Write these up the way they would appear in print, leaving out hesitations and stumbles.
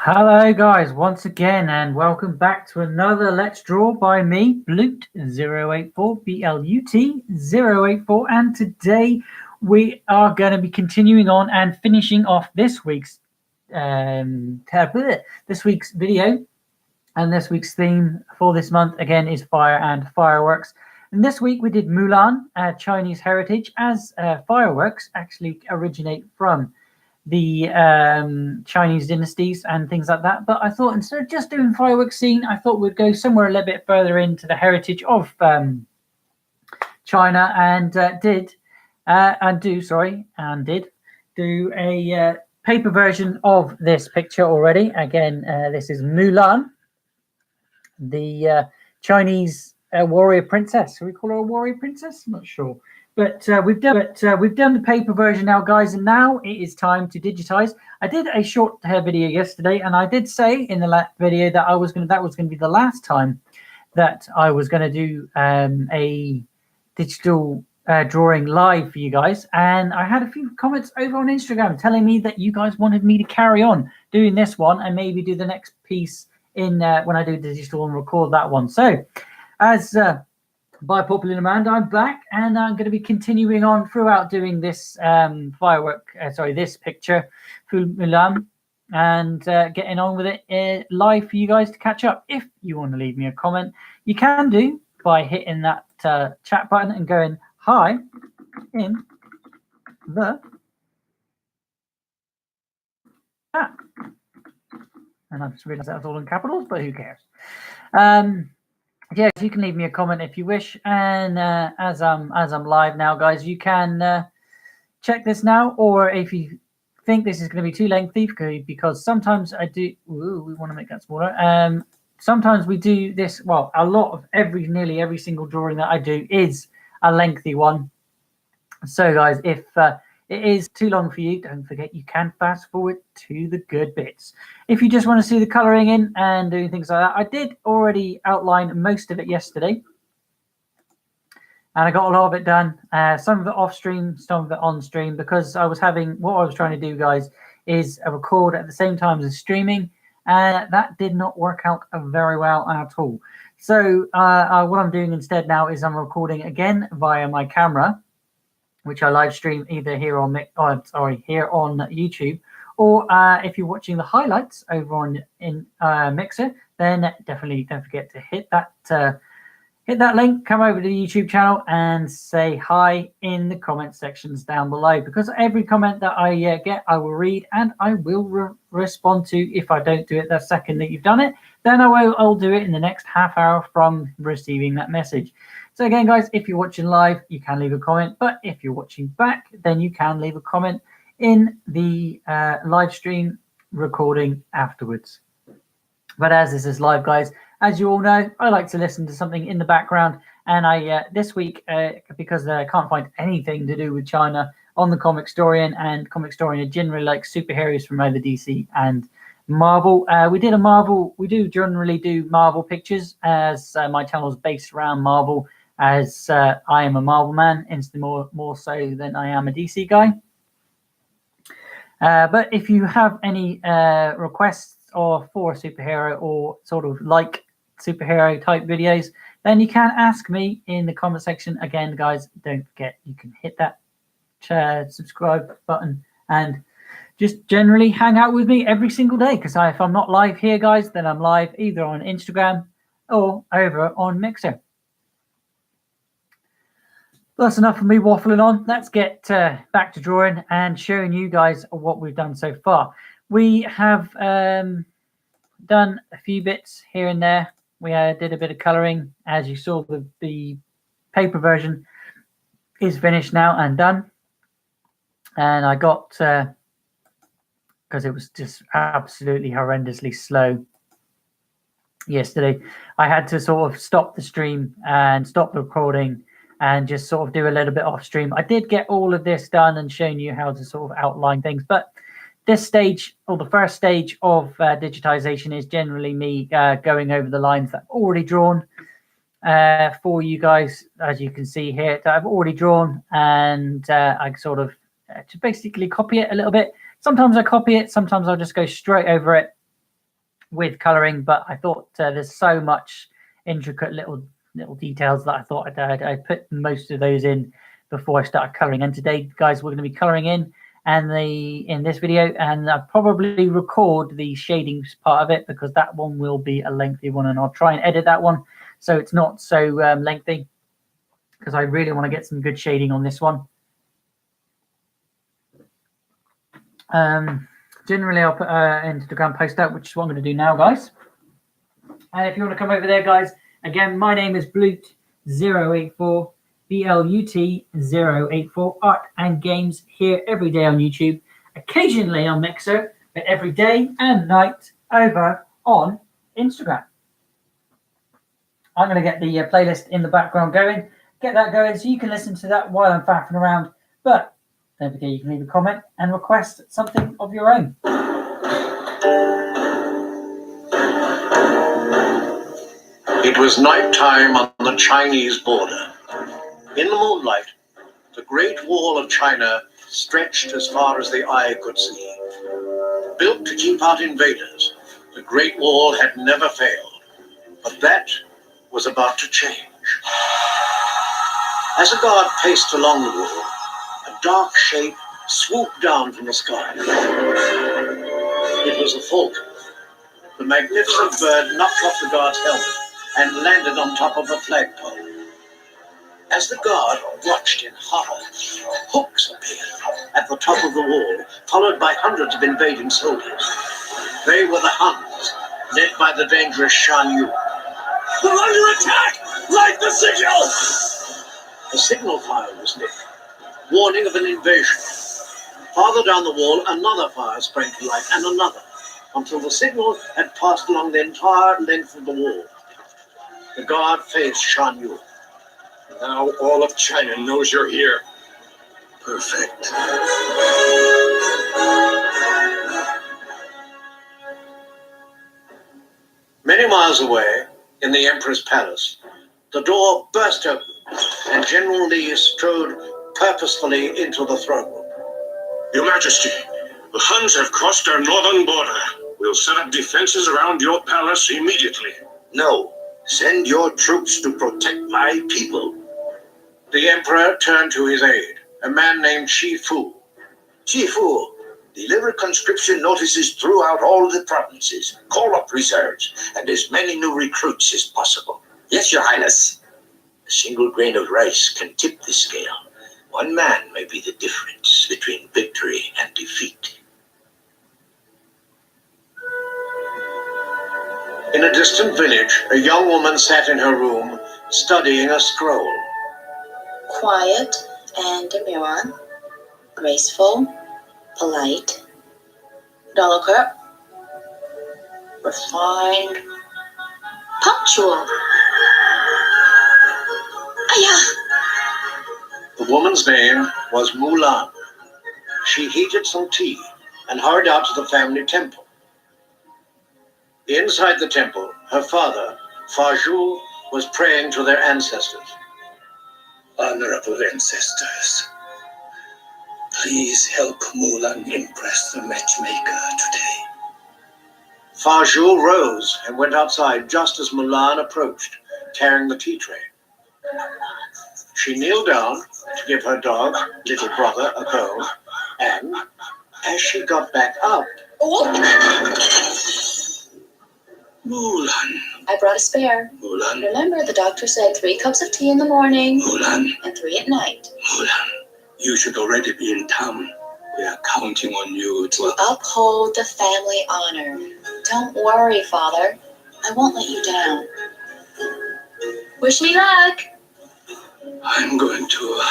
Hello guys, once again, and welcome back to another Let's Draw by me, Blut084, BLUT 084, and today we are going to be continuing on and finishing off this week's video, and this week's theme for this month again is fire and fireworks. And this week we did Mulan, Chinese heritage, as fireworks actually originate from the Chinese dynasties and things like that. But I thought instead of just doing fireworks scene, I thought we'd go somewhere a little bit further into the heritage of China, and did do a paper version of this picture already. Again, this is Mulan, the Chinese warrior princess. Should we call her a warrior princess? I'm not sure. But we've done the paper version now, guys, and now it is time to digitize. I did a short video yesterday, and I did say in the last video that that was going to be the last time that I was going to do a digital drawing live for you guys. And I had a few comments over on Instagram telling me that you guys wanted me to carry on doing this one and maybe do the next piece in when I do the digital and record that one. So as by popular demand, I'm back, and I'm going to be continuing on throughout doing this this picture for Mulan, and getting on with it live for you guys to catch up. If you want to leave me a comment, you can do by hitting that chat button and going hi in the chat. And I've just realized that was all in capitals, but who cares? Yes, you can leave me a comment if you wish, and as I'm live now, guys, you can check this now, or if you think this is going to be too lengthy, because sometimes I do. Ooh, we want to make that smaller. Sometimes we do this. Well, a lot of nearly every single drawing that I do is a lengthy one. So, guys, if it is too long for you, don't forget you can fast forward to the good bits. If you just want to see the colouring in and doing things like that, I did already outline most of it yesterday. And I got a lot of it done. Some of it off stream, some of it on stream, because what I was trying to do, guys, is a record at the same time as streaming. And that did not work out very well at all. So what I'm doing instead now is I'm recording again via my camera, which I live stream either here on YouTube, or if you're watching the highlights over on Mixer, then definitely don't forget to hit that link, come over to the YouTube channel, and say hi in the comment sections down below, because every comment that I get, I will read and I will respond to. If I don't do it the second that you've done it, then I'll do it in the next half hour from receiving that message. So again, guys, if you're watching live, you can leave a comment, but if you're watching back, then you can leave a comment in the live stream recording afterwards. But as this is live, guys, as you all know, I like to listen to something in the background, and I this week, because I can't find anything to do with China on the Comicstorian, and Comicstorian generally like superheroes from either DC and Marvel. We do generally do Marvel pictures, as my channel is based around Marvel, as I am a Marvel man, instantly more so than I am a DC guy. But if you have any requests for a superhero or sort of like superhero type videos, then you can ask me in the comment section. Again, guys, don't forget you can hit that subscribe button and just generally hang out with me every single day, because if I'm not live here, guys, then I'm live either on Instagram or over on Mixer. That's enough of me waffling on. Let's get back to drawing and showing you guys what we've done so far. We have done a few bits here and there. We did a bit of colouring. As you saw, the paper version is finished now and done. And I got, because it was just absolutely horrendously slow yesterday, I had to sort of stop the stream and stop the recording and just sort of do a little bit off stream. I did get all of this done and shown you how to sort of outline things, but this stage, or the first stage of digitization, is generally me going over the lines that I've already drawn for you guys, as you can see here, that I've already drawn, and I sort of to basically copy it a little bit. Sometimes I copy it, sometimes I'll just go straight over it with colouring, but I thought there's so much intricate little details that I thought I'd put most of those in before I started colouring. And today, guys, we're going to be colouring in this video, and I'll probably record the shadings part of it because that one will be a lengthy one, and I'll try and edit that one so it's not so lengthy, because I really want to get some good shading on this one. Generally, I'll put an Instagram post out, which is what I'm going to do now, guys. And if you want to come over there, guys, again, my name is Blut084, BLUT084, Art and Games, here every day on YouTube, occasionally on Mixer, but every day and night over on Instagram. I'm going to get the playlist in the background going, get that going so you can listen to that while I'm faffing around. But don't forget, you can leave a comment and request something of your own. It was night time on the Chinese border. In the moonlight, the Great Wall of China stretched as far as the eye could see. Built to keep out invaders, the Great Wall had never failed. But that was about to change. As a guard paced along the wall, a dark shape swooped down from the sky. It was a falcon. The magnificent bird knocked off the guard's helmet and landed on top of a flagpole. As the guard watched in horror, hooks appeared at the top of the wall, followed by hundreds of invading soldiers. They were the Huns, led by the dangerous Shan Yu. "We're under attack! Light the signal!" A signal fire was lit, warning of an invasion. Farther down the wall, another fire sprang to life, and another, until the signal had passed along the entire length of the wall. The guard faced Shan Yu. "Now all of China knows you're here." "Perfect." Many miles away, in the Emperor's palace, the door burst open, and General Li strode purposefully into the throne room. "Your Majesty, the Huns have crossed our northern border. We'll set up defenses around your palace immediately." "No, send your troops to protect my people." The Emperor turned to his aide, a man named Shifu. "Shifu, deliver conscription notices throughout all the provinces. Call up reserves and as many new recruits as possible." "Yes, Your Highness." "A single grain of rice can tip the scale. One man may be the difference between victory and defeat." In a distant village, a young woman sat in her room, studying a scroll. Quiet and demure, graceful, polite, delicate, refined, punctual. Aya! The woman's name was Mulan. She heated some tea and hurried out to the family temple. Inside the temple, her father, Fa Zhu, was praying to their ancestors. "Honorable ancestors, please help Mulan impress the matchmaker today." Fa Zhu rose and went outside just as Mulan approached, carrying the tea tray. She kneeled down to give her dog, little brother, a bone, and as she got back up... Oh, "Mulan, I brought a spare. Mulan, Remember, the doctor said 3 cups of tea in the morning Mulan, and 3 at night. Mulan. You should already be in town. We are counting on you to Uphold the family honor. Don't worry, Father. I won't let you down. Wish me luck." I'm going to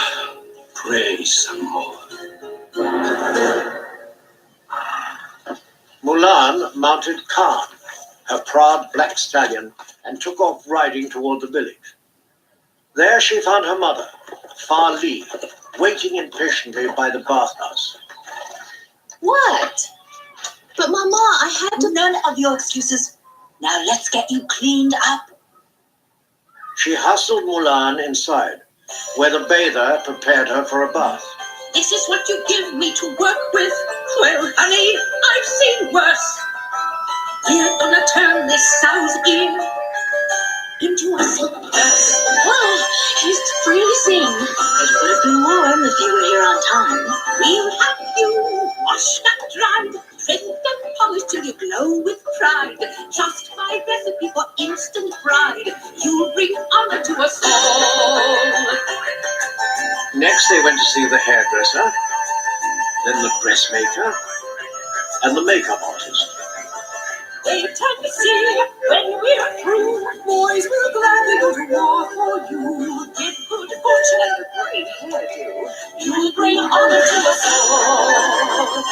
pray some more. Mulan mounted Khan, her proud black stallion, and took off riding toward the village. There she found her mother, Fa Li, waiting impatiently by the bathhouse. What? But Mama, I had to... None of your excuses. Now let's get you cleaned up. She hustled Mulan inside, where the bather prepared her for a bath. This is what you give me to work with? Well, honey, I've seen worse. We're gonna turn this sow's ear into a silk purse. Oh, he's freezing. It would have been warm if you were here on time. We'll have you washed and dried, trimmed and polished till you glow with pride. Just my recipe for instant pride. You'll bring honor to us all. Next, they went to see the hairdresser, then the dressmaker, and the makeup artist. Wait till you see when we're through. Boys will gladly go to war for you. Give good fortune and a great hairdo. You'll bring honor to us all.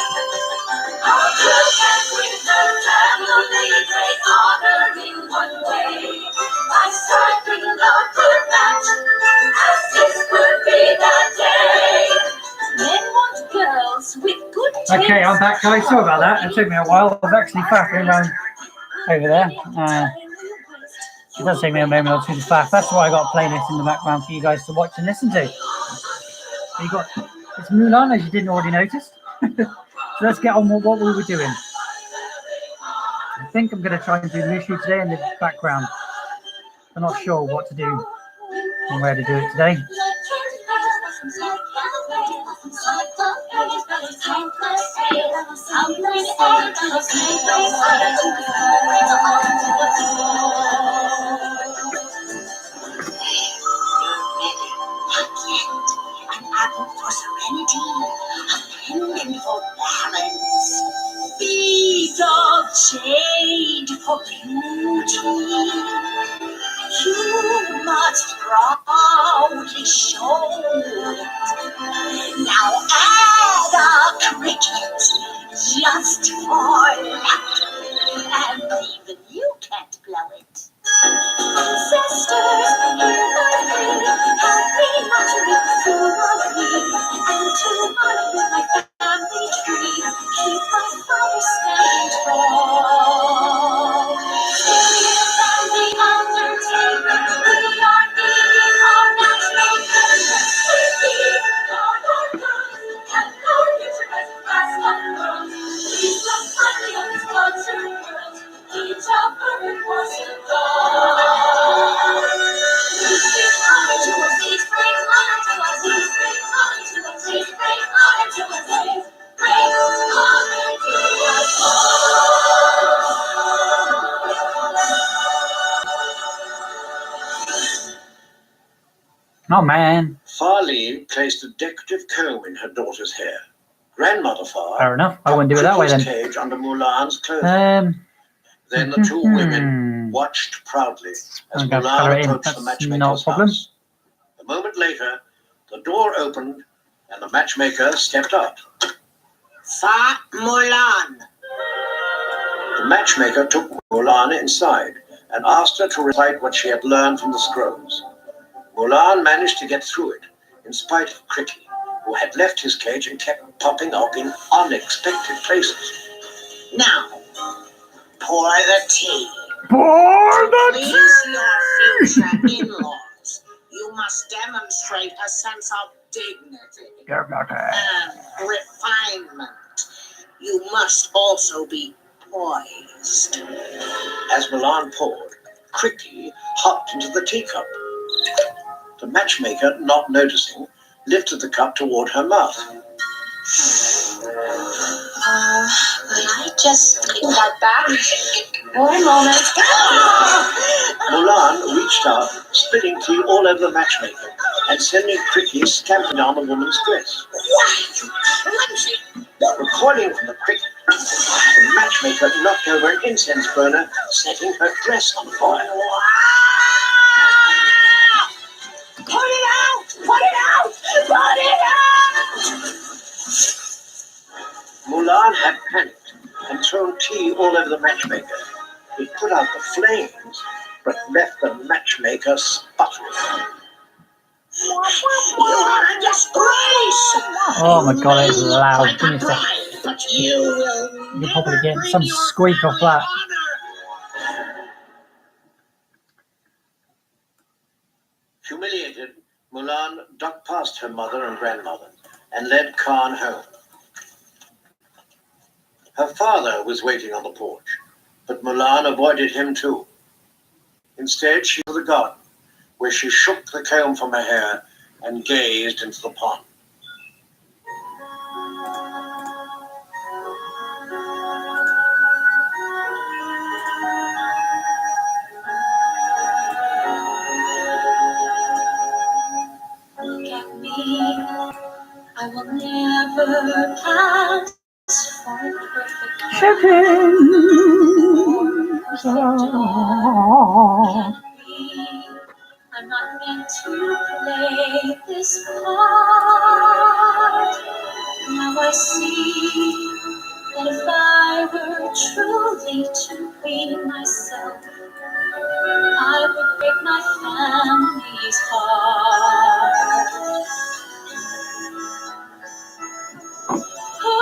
Our church with the family, great honor in one way. By striking a good match, as this would be that day. Men want girls with good taste. Okay, I'm back, guys. Sorry about that. It took me a while. I was actually faffing around over there. It does take me a moment or two to faff. That's why I got a playlist in the background for you guys to watch and listen to. You got it's Mulan, as you didn't already notice. So let's get on with what we were doing. I think I'm going to try and do Mushu today in the background. I'm not sure what to do and where to do it today. An apple for serenity, a pendant for balance, beads of jade for beauty. You must proudly show it. Now add a cricket just for luck, and even you can't blow it. Sisters, hear the plea, happy muttering through my plea, and to honor with my family tree, keep my father standing tall. Serious and the undertaker, we are needing our matchmakers. We need our girls, and our future as fast and girls. Please look kindly on his concert girls, each a perfect was in Oh, man. Farlene placed a decorative comb in her daughter's hair. Grandmother Far Fair enough. I wouldn't do it that way then. cage under Mulan's clothing. Then the two women watched proudly as I'm going to colour Mulan it in. approached the That's matchmaker's not a problem. house. A moment later, the door opened and the matchmaker stepped out. Fa Mulan. The matchmaker took Mulan inside and asked her to recite what she had learned from the scrolls. Mulan managed to get through it, in spite of Cricky, who had left his cage and kept popping up in unexpected places. Now, pour the tea. Pour the Please your future in-laws. You must demonstrate a sense of dignity and refinement. You must also be poised. As Mulan poured, Cricky hopped into the teacup. The matchmaker, not noticing, lifted the cup toward her mouth. I just got back. One moment. Mulan reached out, spilling tea all over the matchmaker and sending Cricky scampering down the woman's dress. Recoiling from the cricket, the matchmaker knocked over an incense burner, setting her dress on fire. Put it out! Put it out! Put it out! Mulan had panicked and thrown tea all over the matchmaker. It put out the flames, but left the matchmaker sputtering. You are a disgrace! Oh my god, it's loud. Give me a sec. But you will You'll probably get some squeak off that. Humiliated, Mulan ducked past her mother and grandmother and led Khan home. Her father was waiting on the porch. But Mulan avoided him too. Instead, she went to the garden, where she shook the comb from her hair and gazed into the pond. Look at me, I will never pass for perfect. Chicken. I'm not meant to play this part. Now I see that if I were truly to be myself, I would break my family's heart. Who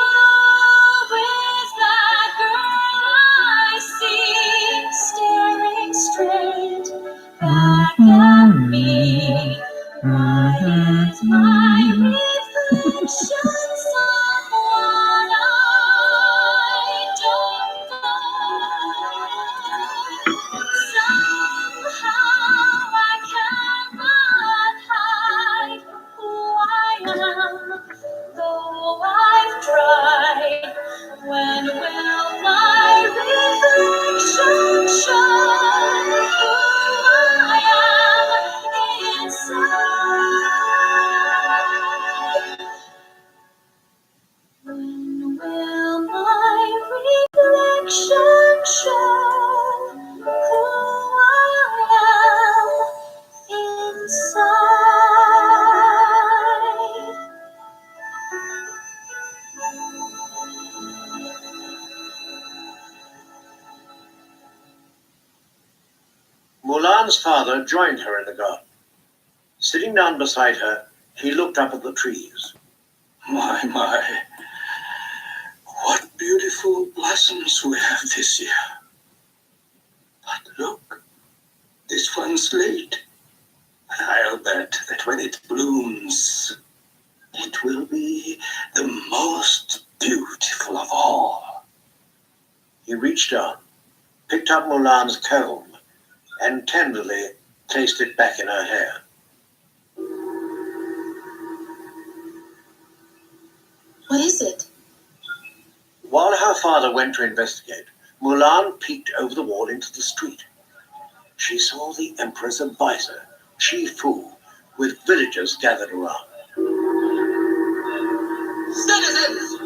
is that girl I see staring straight back at me? Why is my reflection someone I don't know? Somehow I cannot hide who I am, though I've tried. When will my reflection show who I am inside? When will my reflection show who I am inside? Mulan's father joined her in the garden. Sitting down beside her, he looked up at the trees. My. What beautiful blossoms we have this year. But look, this one's late. I'll bet that when it blooms, it will be the most beautiful of all. He reached down, picked up Mulan's comb, and tenderly placed it back in her hair. What is it? While her father went to investigate, Mulan peeked over the wall into the street. She saw the emperor's advisor, Chi Fu, with villagers gathered around. Citizens,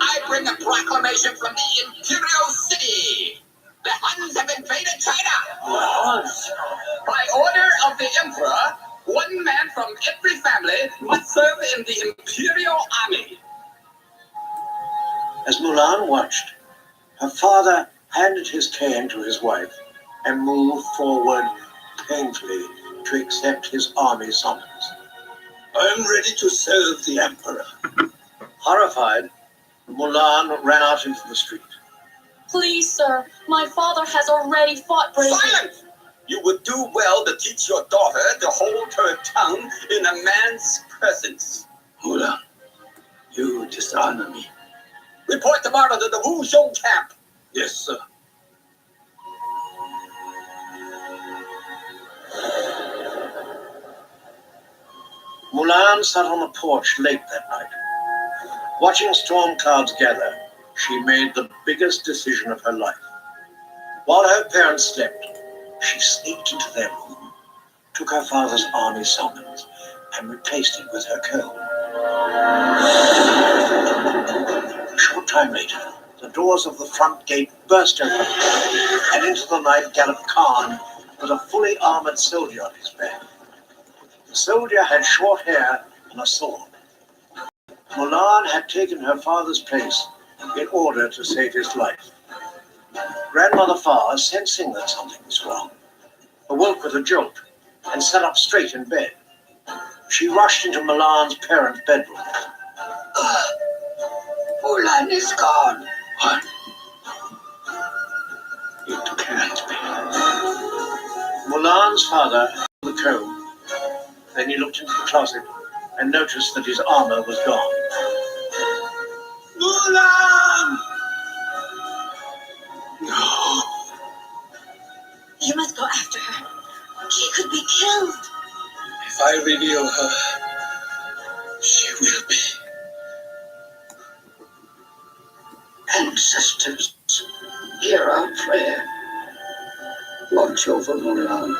I bring a proclamation from the Imperial City. The Huns have invaded China. By order of the Emperor, one man from every family must serve in the Imperial Army. As Mulan watched, her father handed his cane to his wife and moved forward painfully to accept his army summons. I'm ready to serve the Emperor. Horrified, Mulan ran out into the street. Please, sir, my father has already fought bravely. Silence! You would do well to teach your daughter to hold her tongue in a man's presence. Mulan, you dishonor me. Report tomorrow to the Wuzhong camp. Yes, sir. Mulan sat on the porch late that night. Watching storm clouds gather, she made the biggest decision of her life. While her parents slept, she sneaked into their room, took her father's army summons, and replaced it with her comb. A short time later, the doors of the front gate burst open, and into the night galloped Khan with a fully armored soldier on his back. The soldier had short hair and a sword. Mulan had taken her father's place in order to save his life. Grandmother Fa, sensing that something was wrong, awoke with a jolt and sat up straight in bed. She rushed into Mulan's parents' bedroom. Mulan is gone. What? It can't be. Mulan's father held the comb. Then he looked into the closet and noticed that his armor was gone. Mulan! No. ancestors, hear our prayer. Watch over Mulan.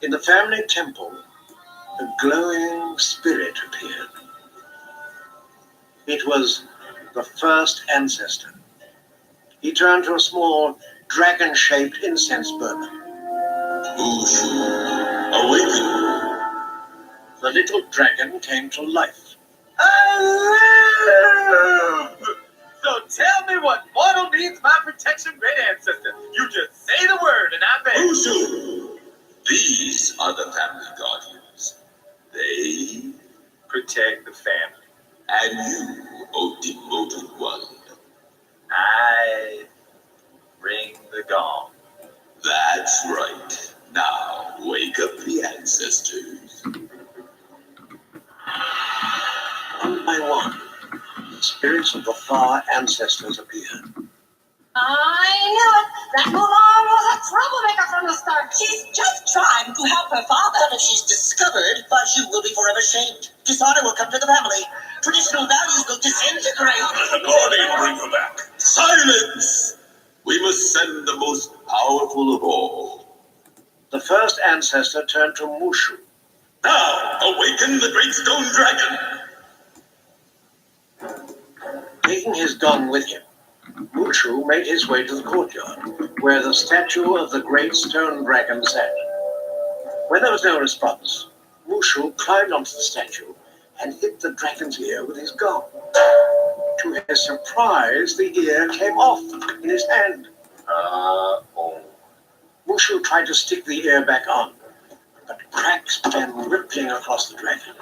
In the family temple, a glowing spirit appeared. It was the first ancestor. He turned to a small, dragon-shaped incense burner. Mushu, awaken. The little dragon came to life. So tell me what mortal needs my protection, great ancestor. You just say the word and I'm there. Mushu, these are the family guardians. They Protect the family. and you, O devoted one. I ring the gong. That's right. Now, wake up the ancestors. One by one, the spirits of the far ancestors appeared. I knew it. That Mulan was a troublemaker from the start. She's just trying to help her father. But if she's discovered, Bashu will be forever shamed. Dishonor will come to the family. Traditional values will disintegrate. Let the guardian bring her back. Silence! We must send the most powerful of all. The first ancestor turned to Mushu. Now, awaken the great stone dragon. Taking his gun with him, Mushu made his way to the courtyard, where the statue of the great stone dragon sat. When there was no response, Mushu climbed onto the statue and hit the dragon's ear with his gun. To his surprise, the ear came off in his hand. Mushu tried to stick the ear back on, but cracks began rippling across the dragon.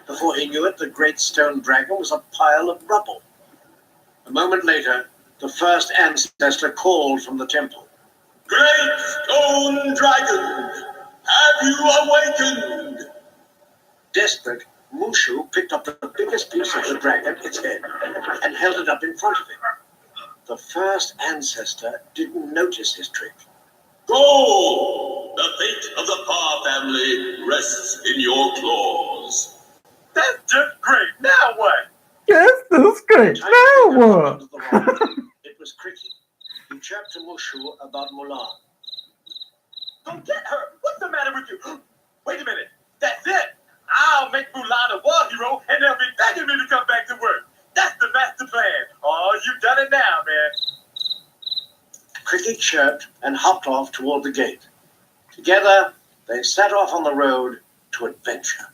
Before he knew it, the great stone dragon was a pile of rubble. A moment later, the first ancestor called from the temple. Great stone dragon, have you awakened? Desperate, Mushu picked up the biggest piece of the dragon, its head, and held it up in front of him. The first ancestor didn't notice his trick. Go! The fate of the Fa family rests in your claws. That's just great. Now what? Yes, that's great. Now what? It was Cricket. He chirped to Mushu about Mulan. Don't get her. What's the matter with you? Wait a minute. That's it. I'll make Mulan a war hero, and they'll be begging me to come back to work. That's the master plan. Oh, you've done it now, man. Cricket chirped and hopped off toward the gate. Together, they set off on the road to adventure.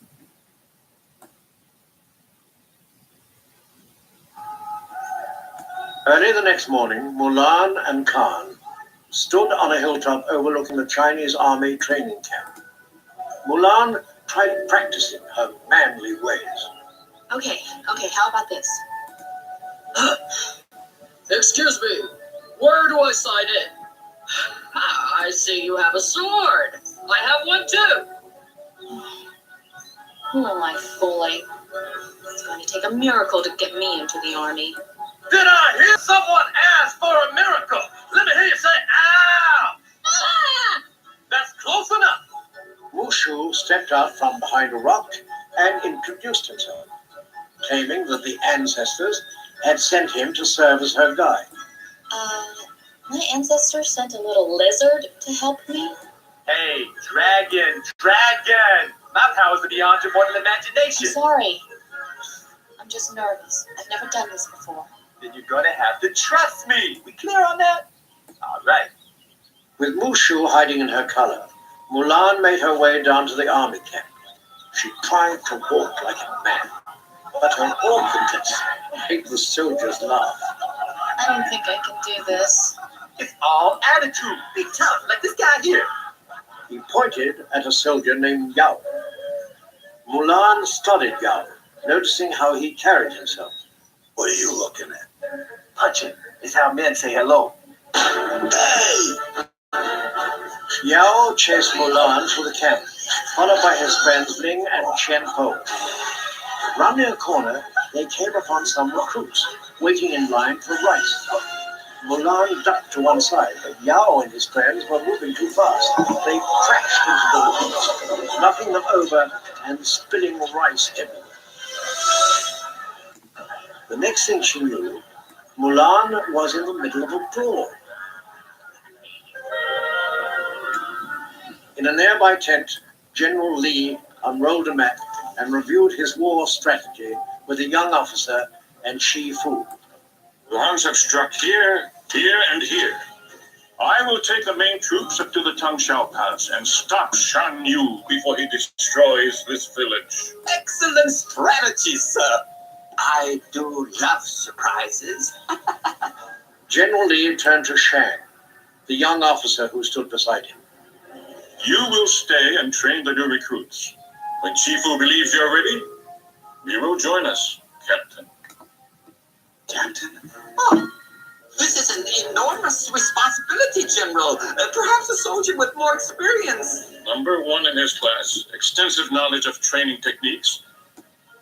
Early the next morning, Mulan and Khan stood on a hilltop overlooking the Chinese army training camp. Mulan tried practicing her manly ways. Okay, how about this? Excuse me, where do I sign in? I see you have a sword. I have one too. Who am I fooling? It's going to take a miracle to get me into the army. Did I hear someone ask for a miracle? Let me hear you say, ow! Ah! That's close enough. Mushu stepped out from behind a rock and introduced himself, claiming that the ancestors had sent him to serve as her guide. My ancestors sent a little lizard to help me. Hey, dragon. My powers are beyond your mortal I'm imagination. sorry. I'm just nervous. I've never done this before. Then you're gonna have to trust me. We clear on that? All right. With Mushu hiding in her color, Mulan made her way down to the army camp. She tried to walk like a man, but her awkwardness made the soldiers laugh. I don't think I can do this. It's all attitude. Be tough, like this guy here. He pointed at a soldier named Yao. Mulan studied Yao, noticing how he carried himself. What are you looking at? Punching is how men say hello. Hey! Yao chased Mulan through the camp, followed by his friends Ling and Chen Ho. Rounding a corner, they came upon some recruits waiting in line for rice. Mulan ducked to one side, but Yao and his friends were moving too fast. They crashed into the woods, knocking them over and spilling rice everywhere. The next thing she knew, Mulan was in the middle of a brawl. In a nearby tent, General Li unrolled a map and reviewed his war strategy with a young officer and Shi Fu. The Huns have struck here, here, and here. I will take the main troops up to the Tangshao Pass and stop Shan Yu before he destroys this village. Excellent strategy, sir. I do love surprises. General Li turned to Shang, the young officer who stood beside him. You will stay and train the new recruits. When Shifu believes you're ready, you will join us, Captain. Captain? Oh, this is an enormous responsibility, General. Perhaps a soldier with more experience. Number one in his class, extensive knowledge of training techniques,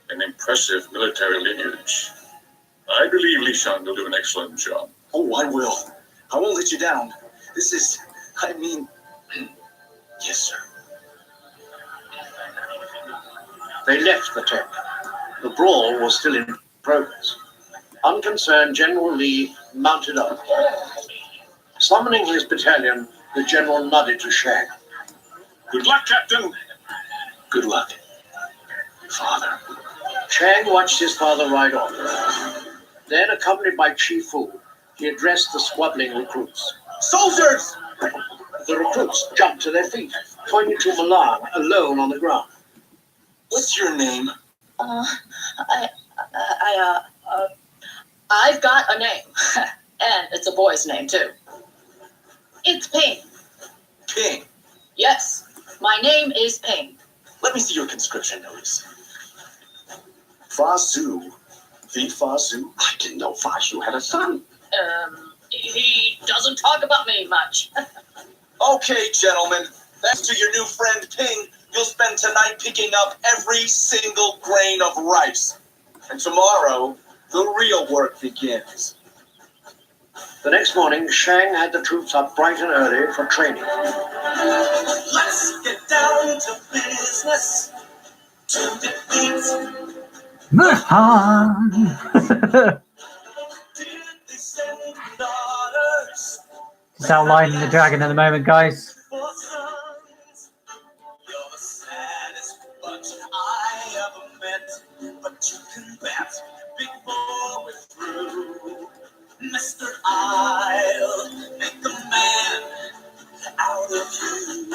and impressive military lineage. I believe Li Shan will do an excellent job. Oh, I will. I won't let you down. This is, yes, sir. They left the tent. The brawl was still in progress. Unconcerned, General Li mounted up. Summoning his battalion, the general nodded to Shang. Good luck, Captain. Good luck, Father. Shang watched his father ride off. Then, accompanied by Chi Fu, he addressed the squabbling recruits. Soldiers! The recruits jumped to their feet, pointing to Mulan alone on the ground. What's your name? I've got a name. And it's a boy's name, too. It's Ping. Ping. Yes, my name is Ping. Let me see your conscription notice. Fa Zhu. The Fa Zhu? I didn't know Fa Zhu had a son. He doesn't talk about me much. Okay, gentlemen. Thanks to your new friend Ping, you'll spend tonight picking up every single grain of rice. And tomorrow, the real work begins. The next morning, Shang had the troops up bright and early for training. Let's get down to business to defeat Wuhan! the send daughters Just outlining the dragon at the moment, guys. for sons. You're the saddest bunch I ever met, but you can bet before we're through, Mr. I'll make a man out of you.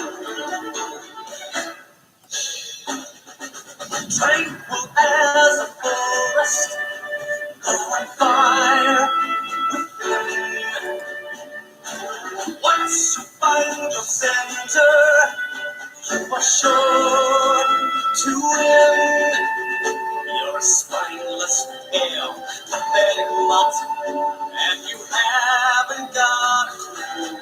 Tranquil as a forest, on fire within. Once you find your center, you are sure to win. You're a spineless, pale, pathetic lot, and you haven't got a clue.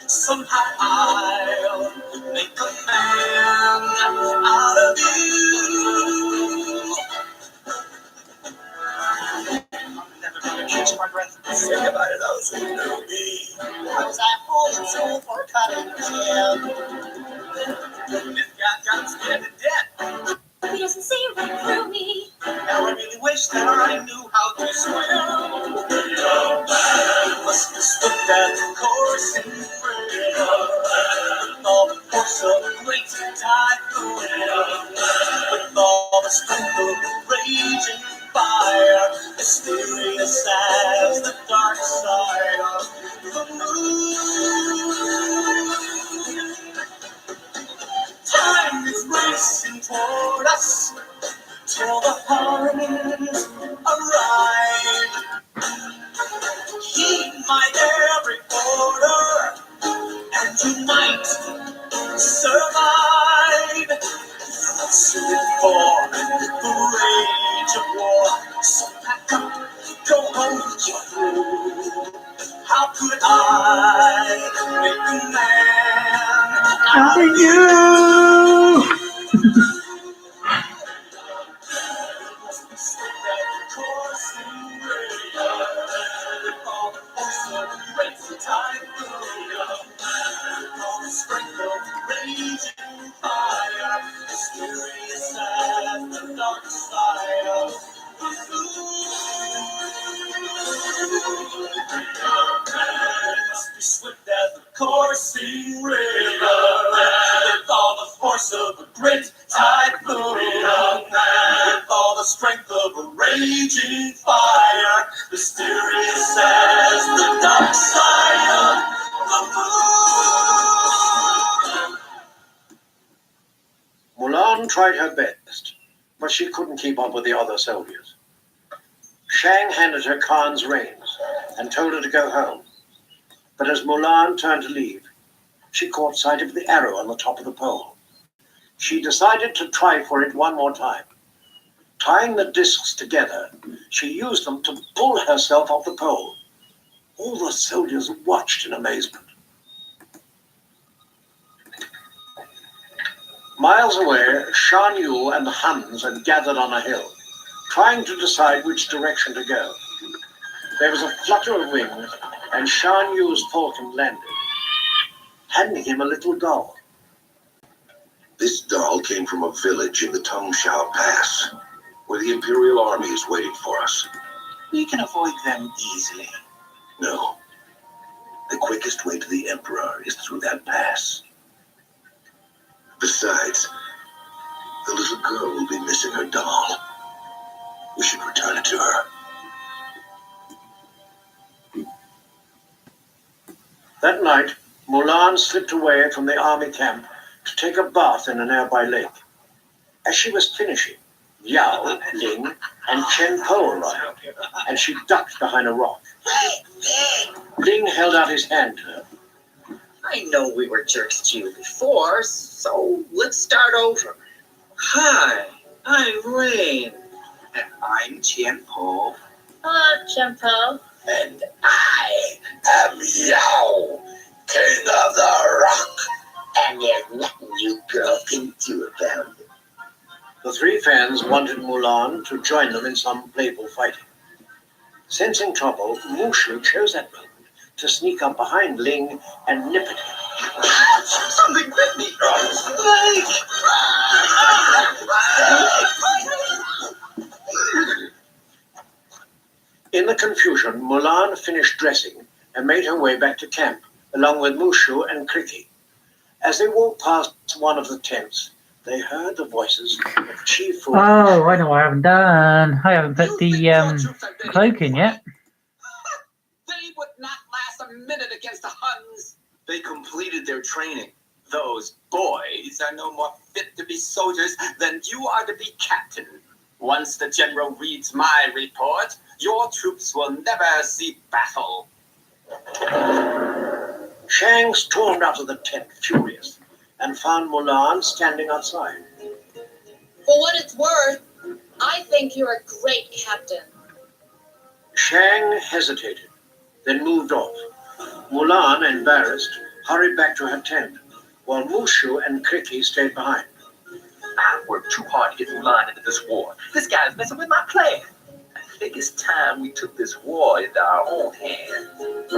Somehow I'll make a man out of you. I'm never gonna catch my breath. Say goodbye to those who knew me. I was that fool and soul for cutting him. This guy got scared to death. He doesn't see right through me. Now I really wish that I knew how to swim. Young man must have stood that course in freedom. With all the force of a great typhoon. With all the strength of a raging fire. Mysterious as the dark side of the moon. Time is racing toward us till the Huns arrive. Heed my every order, and you might survive. Suited for the rage of war, so pack up, go home, you're through. How could I make a man out of you? river with all the force of a great typhoon, with all the strength of a raging fire, mysterious as the dark side of the moon. Mulan tried her best, but she couldn't keep up with the other soldiers. Shang handed her Khan's reins and told her to go home. But as Mulan turned to leave, she caught sight of the arrow on the top of the pole. She decided to try for it one more time. Tying the discs together, she used them to pull herself off the pole. All the soldiers watched in amazement. Miles away, Shan Yu and the Huns had gathered on a hill, trying to decide which direction to go. There was a flutter of wings, and Shan Yu's falcon landed, handing him a little doll. This doll came from a village in the Tongshao Pass, where the Imperial Army is waiting for us. We can avoid them easily. No. The quickest way to the Emperor is through that pass. Besides, the little girl will be missing her doll. We should return it to her. That night, Mulan slipped away from the army camp to take a bath in a nearby lake. As she was finishing, Yao, Ling, and Chen Po arrived, and she ducked behind a rock. Ling held out his hand to her. I know we were jerks to you before, so let's start over. Hi, I'm Rain. And I'm Tianpo. Hello, Jimpo. And I am Yao, King of the Rock. And there's nothing you girls can do about it. The three fans wanted Mulan to join them in some playful fighting. Sensing trouble, Mushu chose that moment to sneak up behind Ling and nip at him. Something bit me. In the confusion, Mulan finished dressing and made her way back to camp, along with Mushu and Kriki. As they walked past one of the tents, they heard the voices of Chi Fu. Oh, I know what I haven't done. I haven't put the cloak in yet. They would not last a minute against the Huns. They completed their training. Those boys are no more fit to be soldiers than you are to be captain. Once the general reads my report, your troops will never see battle. Shang stormed out of the tent, furious, and found Mulan standing outside. For what it's worth, I think you're a great captain. Shang hesitated, then moved off. Mulan, embarrassed, hurried back to her tent, while Mushu and Kriki stayed behind. I worked too hard to get Mulan into this war. This guy's messing with my plan. I think it's time we took this war into our own hands.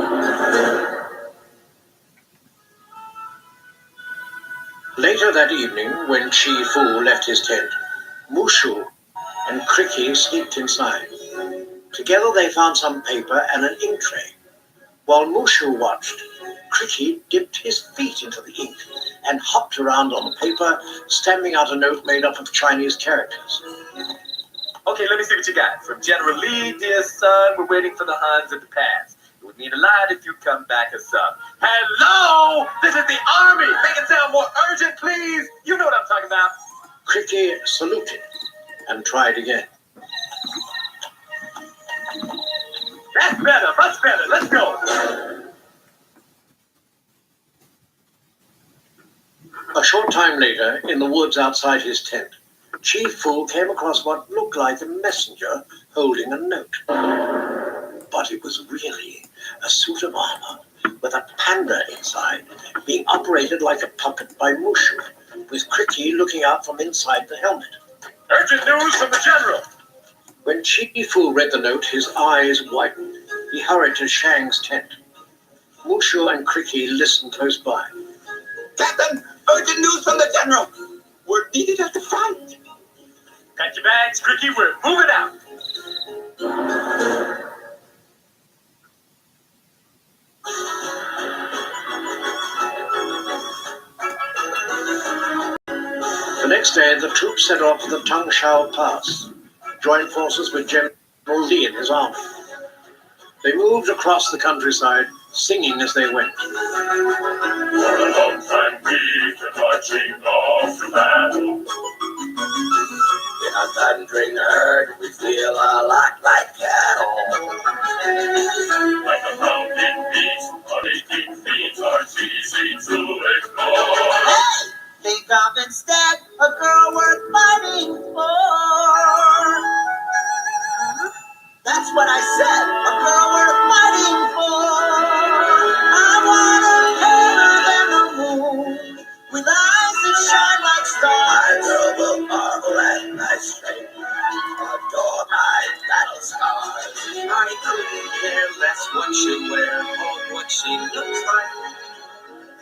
Later that evening, when Chi Fu left his tent, Mushu and Kriki sneaked inside. Together they found some paper and an ink tray. While Mushu watched, Kriki dipped his feet into the ink and hopped around on the paper, stamping out a note made up of Chinese characters. Okay, let me see what you got. From General Lee, dear son, we're waiting for the Huns at the pass. It would mean a lot if you come back a sub. Hello! This is the army! Make it sound more urgent, please! You know what I'm talking about. Kriki saluted and tried again. That's better, much better. Let's go. A short time later, in the woods outside his tent, Chi Fu came across what looked like a messenger holding a note. But it was really a suit of armor with a panda inside, being operated like a puppet by Mushu, with Kriki looking out from inside the helmet. Urgent news from the general. When Chi Fu read the note, his eyes widened. He hurried to Shang's tent. Mushu and Kriki listened close by. Captain, urgent news from the general. We're needed at the front. Got your bags, Cricky? We're moving out. next day, the troops set off for the Tangshao Pass, joined forces with General Li and his army. They moved across the countryside, singing as they went. For a long time we've been marching off to battle. In a thundering herd, we feel a lot like cattle. Like a mountain beast, our aching feet are easy to explore. Hey! Think of instead a girl worth fighting for. That's what I said, a girl worth fighting for. I want her fairer than the moon, with eyes that shine like stars. My girl will marvel at my strength, adore my battle scars. I couldn't care less what she wears or what she looks like.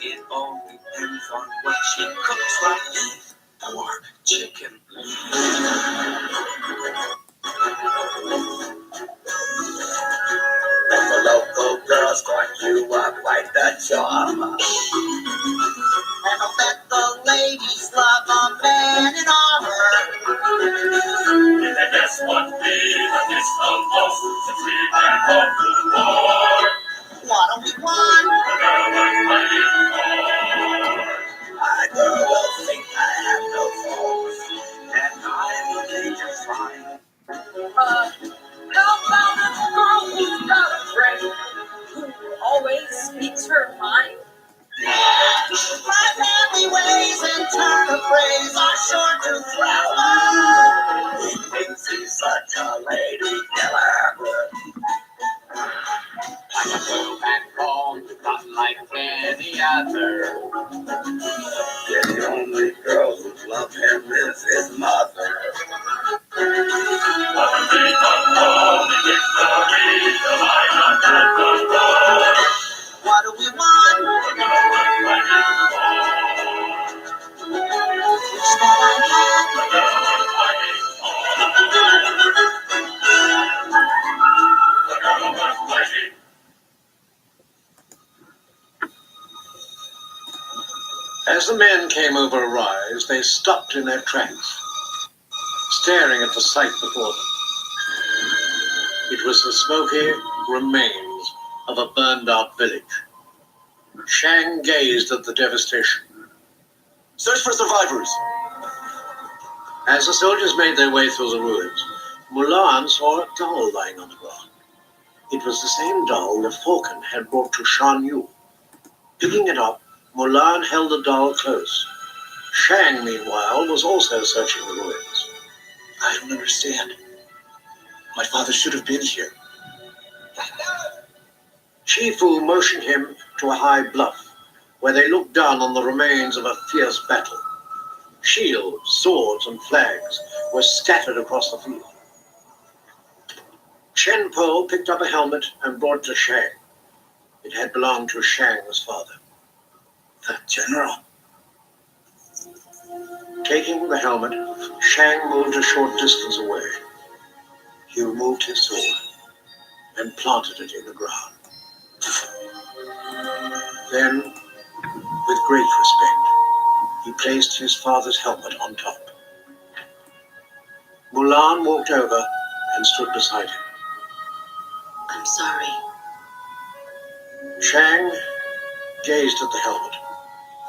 It all depends on what she cooks like. Beef, pork, chicken. Let the local girls scorn you up like the job. And I'll bet the ladies love a man in armor. And guess what we have missed the most since we back home from the war? What do we want? A girl worth fighting for. My girl will think I have no faults, And I will make her fine. How about a girl who's got a friend who always speaks her mind? My family ways and turn of phrase are sure to thrill. he thinks he's such a lady killer. I can go back home, not like any other. The only girl who loves him is his mother. When we come home, the victory, the line of the war. What do we want? A girl worth fighting for. Wish that I had. A girl worth fighting for. A girl worth fighting. As the men came over a rise, they stopped in their tracks, staring at the sight before them. It was the smoky remains of a burned-out village. Shang gazed at the devastation. Search for survivors. As the soldiers made their way through the ruins, Mulan saw a doll lying on the ground. It was the same doll the falcon had brought to Shan Yu. Picking it up, Mulan held the doll close. Shang, meanwhile, was also searching the ruins. I don't understand. My father should have been here. Shifu motioned him to a high bluff, where they looked down on the remains of a fierce battle. Shields, swords, and flags were scattered across the field. Chen Po picked up a helmet and brought it to Shang. It had belonged to Shang's father. The general. Taking the helmet, Shang moved a short distance away. He removed his sword and planted it in the ground. Then, with great respect, he placed his father's helmet on top. Mulan walked over and stood beside him. I'm sorry. Shang gazed at the helmet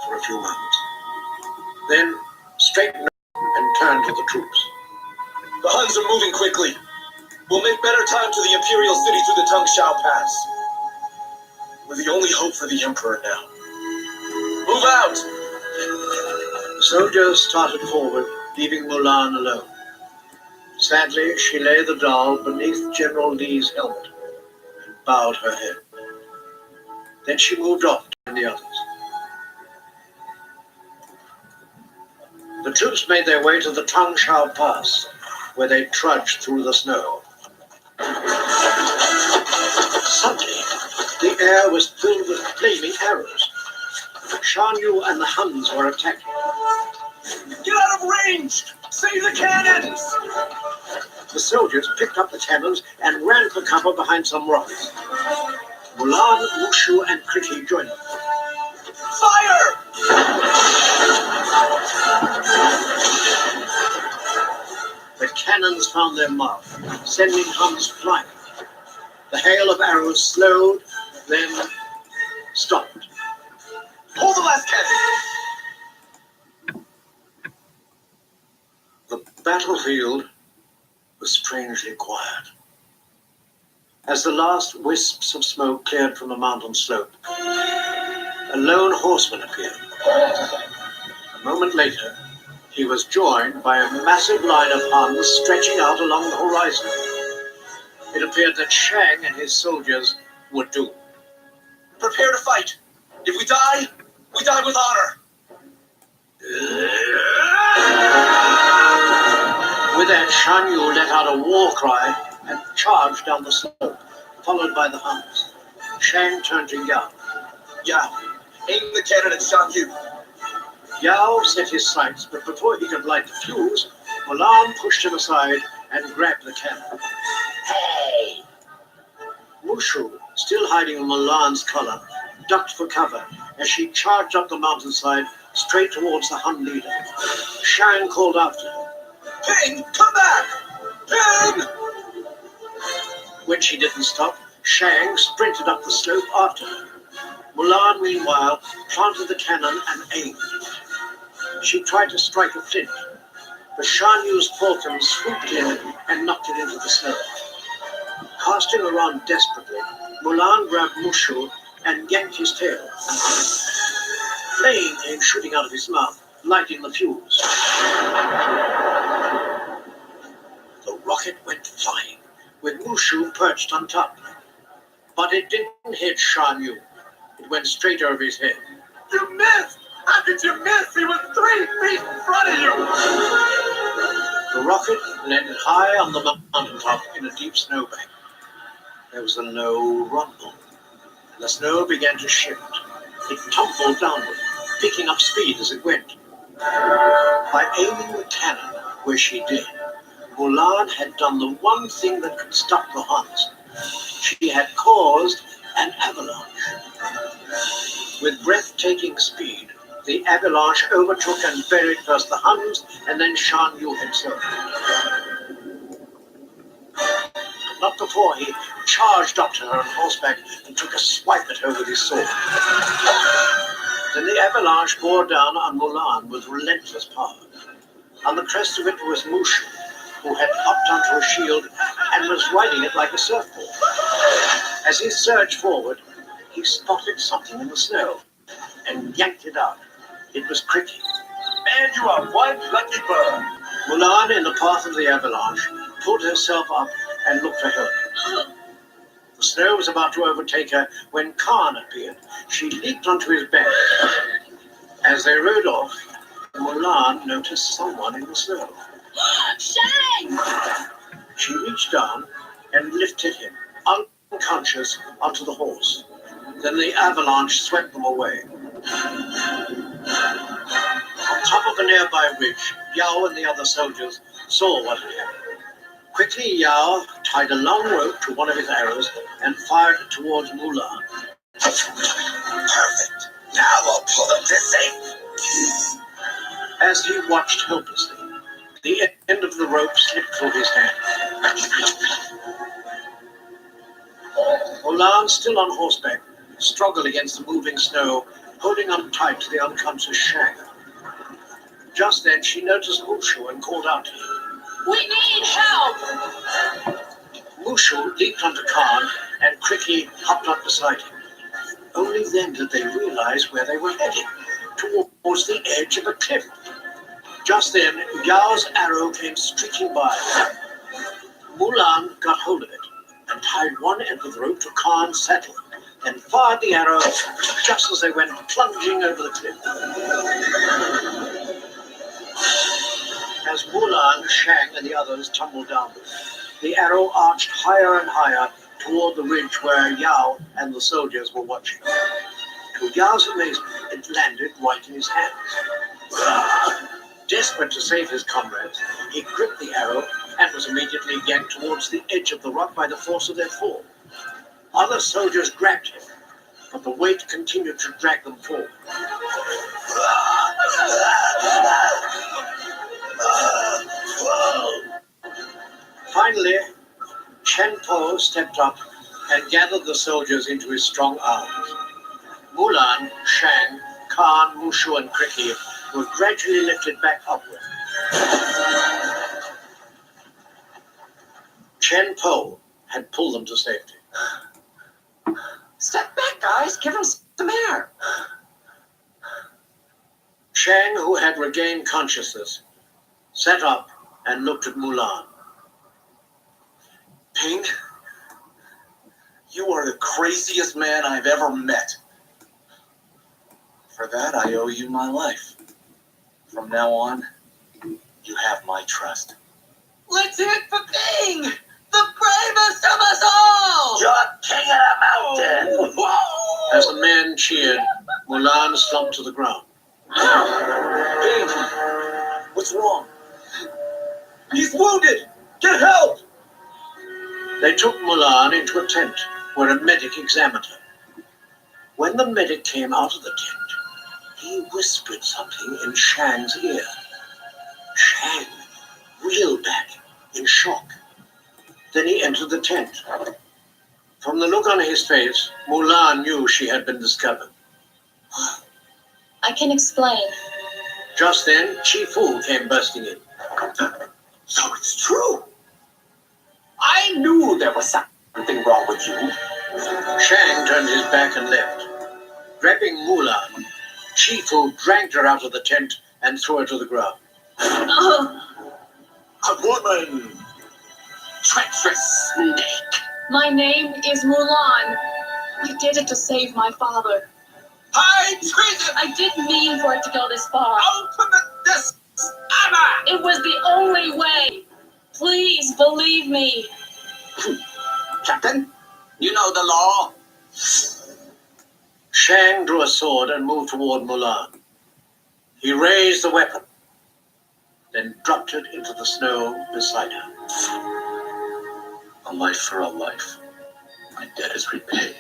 for a few moments, then straightened up and turned to the troops. The Huns are moving quickly. We'll make better time to the Imperial City through the Tangshao Pass. We're the only hope for the Emperor now. Move out! The soldiers started forward, leaving Mulan alone. Sadly, she lay the doll beneath General Li's helmet and bowed her head. Then she moved off to join the others. The troops made their way to the Tangshao Pass, where they trudged through the snow. Suddenly, the air was filled with flaming arrows. Shan Yu and the Huns were attacking. Get out of range! Save the cannons! The soldiers picked up the cannons and ran for cover behind some rocks. Mulan, Wushu, and Krita joined them. Fire! cannons found their mark, sending Huns flying. The hail of arrows slowed, then stopped. Hold the last cannon! The battlefield was strangely quiet. As the last wisps of smoke cleared from the mountain slope, a lone horseman appeared. A moment later, he was joined by a massive line of Huns stretching out along the horizon. It appeared that Shang and his soldiers were doomed. Prepare to fight. If we die with honor. With that, Shan Yu let out a war cry and charged down the slope, followed by the Huns. Shang turned to Yao. Yao, aim the cannon at Shan Yu. Yao set his sights, but before he could light the fuse, Mulan pushed him aside and grabbed the cannon. Hey! Mushu, still hiding in Mulan's collar, ducked for cover as she charged up the mountainside straight towards the Hun leader. Shang called after her. Ping, come back! Ping! When she didn't stop, Shang sprinted up the slope after her. Mulan, meanwhile, planted the cannon and aimed. She tried to strike a flint, but Shan Yu's falcon swooped in and knocked it into the snow. Casting around desperately, Mulan grabbed Mushu and yanked his tail. Flame came shooting out of his mouth, lighting the fuse. The rocket went flying, with Mushu perched on top. But it didn't hit Shan Yu. It went straight over his head. You missed! How could you miss? He was 3 feet in front of you! The rocket landed high on the mountaintop in a deep snowbank. There was a low rumble. The snow began to shift. It tumbled downward, picking up speed as it went. By aiming the cannon where she did, Mulan had done the one thing that could stop the Huns. She had caused an avalanche. With breathtaking speed, the avalanche overtook and buried first the Huns and then Shan Yu himself. Not before he charged up to her on horseback and took a swipe at her with his sword. Then the avalanche bore down on Mulan with relentless power. On the crest of it was Mushu, who had hopped onto a shield and was riding it like a surfboard. As he surged forward, he spotted something in the snow and yanked it out. It was Cricket. And you are one lucky bird. Mulan, in the path of the avalanche, pulled herself up and looked for help. The snow was about to overtake her when Khan appeared. She leaped onto his back. As they rode off, Mulan noticed someone in the snow. Shang! She reached down and lifted him, unconscious, onto the horse. Then the avalanche swept them away. On top of a nearby ridge, Yao and the other soldiers saw what had happened. Quickly, Yao tied a long rope to one of his arrows and fired it towards Mulan. Perfect. Now I'll pull them to safety. As he watched helplessly, the end of the rope slipped through his hand. Mulan, still on horseback, struggled against the moving snow, holding on tight to the unconscious Shang. Just then, she noticed Mushu and called out to him. We need help! Mushu leaped onto Khan, and Cricky hopped up beside him. Only then did they realize where they were heading, towards the edge of a cliff. Just then, Yao's arrow came streaking by. Mulan got hold of it and tied one end of the rope to Khan's saddle, and fired the arrow just as they went plunging over the cliff. As Mulan, Shang, and the others tumbled downward, the arrow arched higher and higher toward the ridge where Yao and the soldiers were watching. To Yao's amazement, it landed right in his hands. Desperate to save his comrades, he gripped the arrow and was immediately yanked towards the edge of the rock by the force of their fall. Other soldiers grabbed him, but the weight continued to drag them forward. hero stepped up and gathered the soldiers into his strong arms. Mulan, Shang, Khan, Mushu, and Kriki were gradually lifted back upward. Chen Po had pulled them to safety. Step back, guys. Give him some air. Shang, who had regained consciousness, sat up and looked at Mulan. Ping, you are the craziest man I've ever met. For that, I owe you my life. From now on, you have my trust. Let's hit for Ping, the bravest of us all. You're king of the mountain. Whoa! As the men cheered, Mulan slumped to the ground. Ping, what's wrong? He's wounded. Get help! They took Mulan into a tent where a medic examined her. When the medic came out of the tent, he whispered something in Shang's ear. Shang reeled back in shock. Then he entered the tent. From the look on his face, Mulan knew she had been discovered. I can explain. Just then, Chi Fu came bursting in. So it's true. I knew there was something wrong with you. Shang turned his back and left. Grabbing Mulan, Chi Fu dragged her out of the tent and threw her to the ground. A woman. Treacherous snake. My name is Mulan. I did it to save my father. High treason. I didn't mean for it to go this far. Ultimate dishonor. It was the only way. Please believe me. Captain, you know the law. Shang drew a sword and moved toward Mulan. He raised the weapon, then dropped it into the snow beside her. A life for a life. My debt is repaid.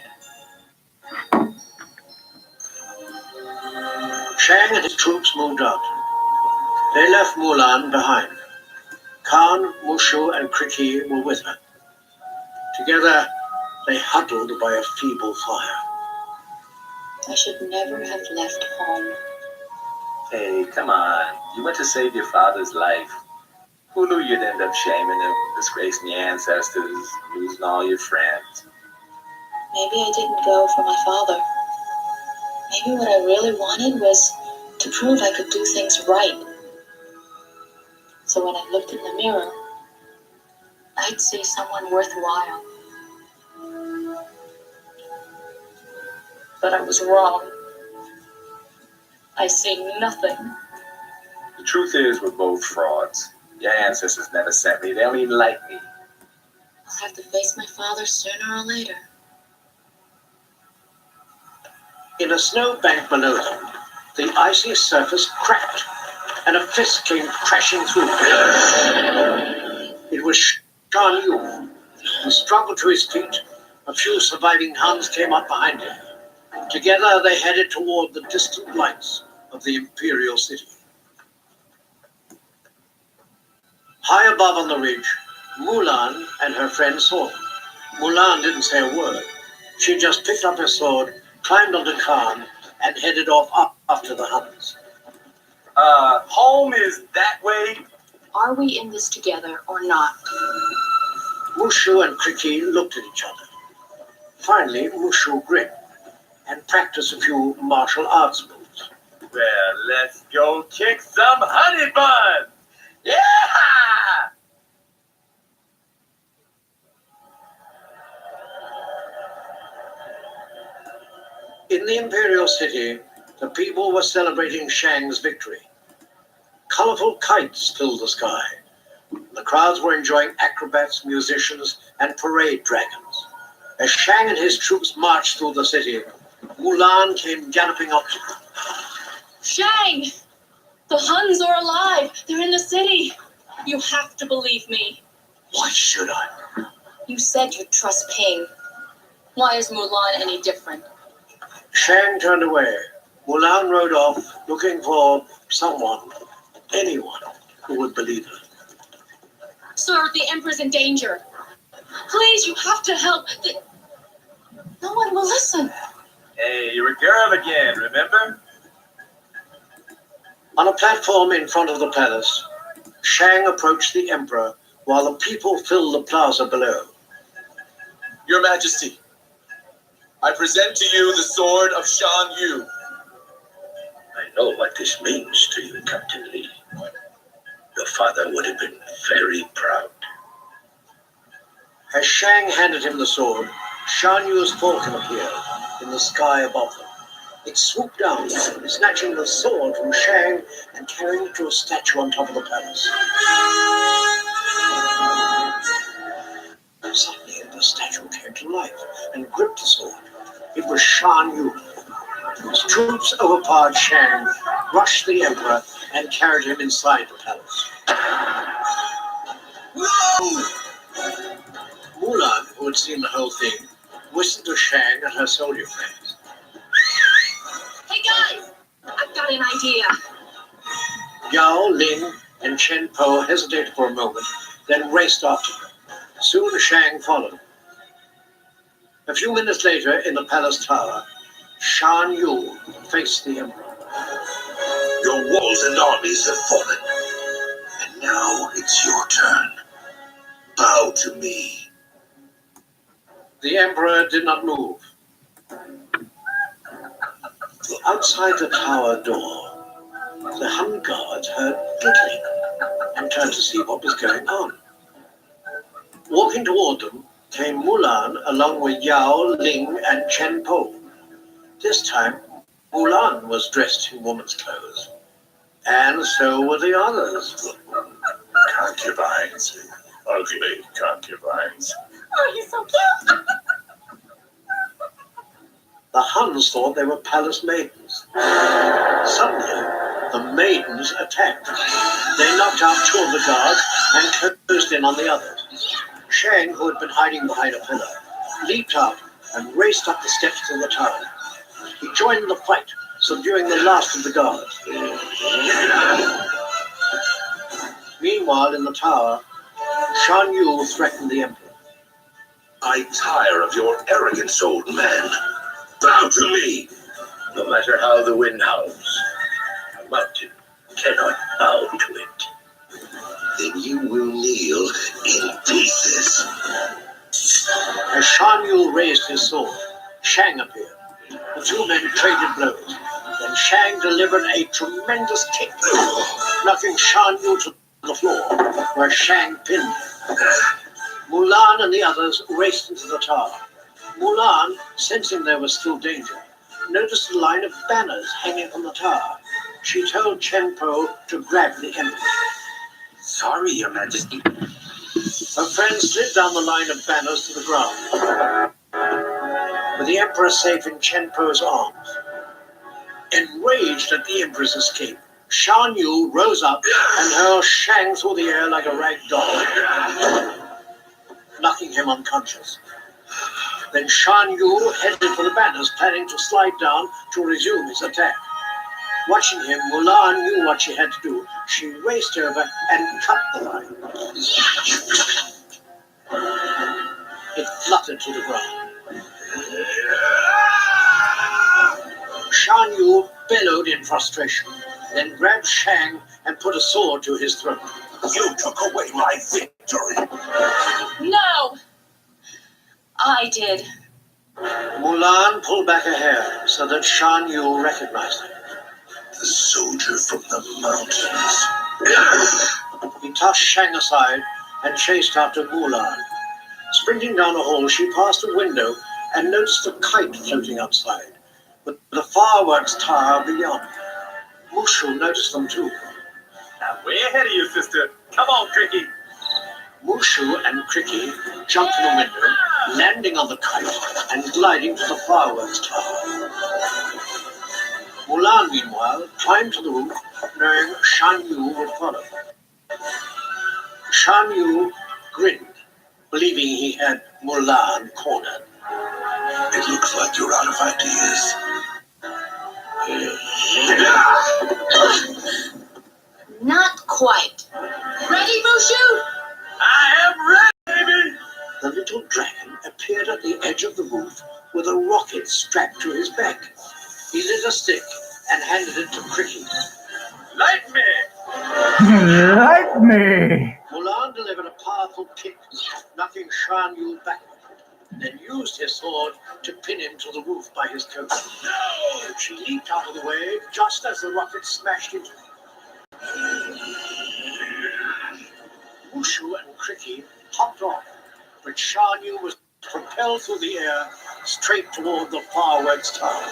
Shang and his troops moved out. They left Mulan behind. Khan, Mushu, and Kriki were with her. Together, they huddled by a feeble fire. I should never have left home. Hey, come on. You went to save your father's life. Who knew you'd end up shaming him, disgracing your ancestors, losing all your friends? Maybe I didn't go for my father. Maybe what I really wanted was to prove I could do things right. So when I looked in the mirror, I'd see someone worthwhile. But I was wrong. I see nothing. The truth is, we're both frauds. Your ancestors never sent me. They don't even like me. I'll have to face my father sooner or later. In a snowbank below them, the icy surface cracked, and a fist came crashing through. It was Shan Yu. He struggled to his feet. A few surviving Huns came up behind him. Together, they headed toward the distant lights of the imperial city. High above on the ridge, Mulan and her friend saw them. Mulan didn't say a word. She just picked up her sword, climbed onto Khan, and headed off up after the Huns. Home is that way? Are we in this together or not? Mushu and Kriki looked at each other. Finally, Mushu grinned and practiced a few martial arts moves. Well, let's go kick some honey buns! Yeah! In the imperial city, the people were celebrating Shang's victory. Colorful kites filled the sky. The crowds were enjoying acrobats, musicians, and parade dragons. As Shang and his troops marched through the city, Mulan came galloping up to them. Shang! The Huns are alive. They're in the city. You have to believe me. Why should I? You said you'd trust Ping. Why is Mulan any different? Shang turned away. Mulan rode off, looking for someone, anyone, who would believe her. Sir, the Emperor's in danger. Please, you have to help. No one will listen. Hey, you're a girl again, remember? On a platform in front of the palace, Shang approached the emperor while the people filled the plaza below. Your Majesty, I present to you the sword of Shan Yu. I know what this means to you, Captain Lee. Your father would have been very proud. As Shang handed him the sword, Shan Yu's falcon appeared in the sky above them. It swooped down, snatching the sword from Shang and carrying it to a statue on top of the palace. Suddenly, the statue came to life and gripped the sword. It was Shan Yu. His troops overpowered Shang, rushed the emperor, and carried him inside the palace. No! Mulan, who had seen the whole thing, whistled to Shang and her soldier friends. Hey guys, I've got an idea. Yao, Ling, and Chen Po hesitated for a moment, then raced after them. Soon Shang followed. A few minutes later, in the palace tower, Shan Yu faced the emperor. Your walls and armies have fallen. And now it's your turn. Bow to me. The emperor did not move. Outside the tower door, the Han guards heard glittering and turned to see what was going on. Walking toward them came Mulan along with Yao, Ling, and Chen Po. This time, Mulan was dressed in woman's clothes, and so were the others. Concubines. Ugly concubines. Oh, he's so cute. The Huns thought they were palace maidens. Suddenly, the maidens attacked. They knocked out two of the guards and closed in on the others. Shang, who had been hiding behind a pillar, leaped out and raced up the steps to the tower. He joined in the fight, subduing the last of the guards. Meanwhile, in the tower, Shan Yu threatened the emperor. I tire of your arrogance, old man. Bow to me. No matter how the wind howls, a mountain cannot bow to it. Then you will kneel in pieces. As Shan Yu raised his sword, Shang appeared. The two men traded blows. Then Shang delivered a tremendous kick, knocking Shan Yu to the floor, where Shang pinned him. Mulan and the others raced into the tower. Mulan, sensing there was still danger, noticed a line of banners hanging from the tower. She told Chen Po to grab the emperor. Sorry, Your Majesty. Her friend slid down the line of banners to the ground, with the emperor safe in Chen Po's arms. Enraged at the emperor's escape, Shan Yu rose up and hurled Shang through the air like a rag doll, knocking him unconscious. Then Shan Yu headed for the banners, planning to slide down to resume his attack. Watching him, Mulan knew what she had to do. She raced over and cut the line. It fluttered to the ground. Shan Yu bellowed in frustration, then grabbed Shang and put a sword to his throat. You took away my victory. No! I did. Mulan pulled back her hair so that Shan Yu recognized her. The soldier from the mountains. He tossed Shang aside and chased after Mulan. Sprinting down a hall, she passed a window and noticed a kite floating outside, with the fireworks tower beyond. Mushu noticed them too. I'm way ahead of you, sister. Come on, Cricky. Mushu and Cricky jumped from the window, landing on the kite and gliding to the fireworks tower. Mulan, meanwhile, climbed to the roof, knowing Shan Yu would follow. Shan Yu grinned, believing he had Mulan cornered. It looks like you're out of ideas. Not quite. Ready, Mushu? I am ready, baby. The little edge of the roof with a rocket strapped to his back. He lit a stick and handed it to Cricket. Light me! Like me. Mulan delivered a powerful kick, knocking Shan Yu backward, then used his sword to pin him to the roof by his coat. No! She leaped out of the way just as the rocket smashed into him. Mushu and Cricket hopped off, but Shan Yu was propelled through the air straight toward the fireworks tower.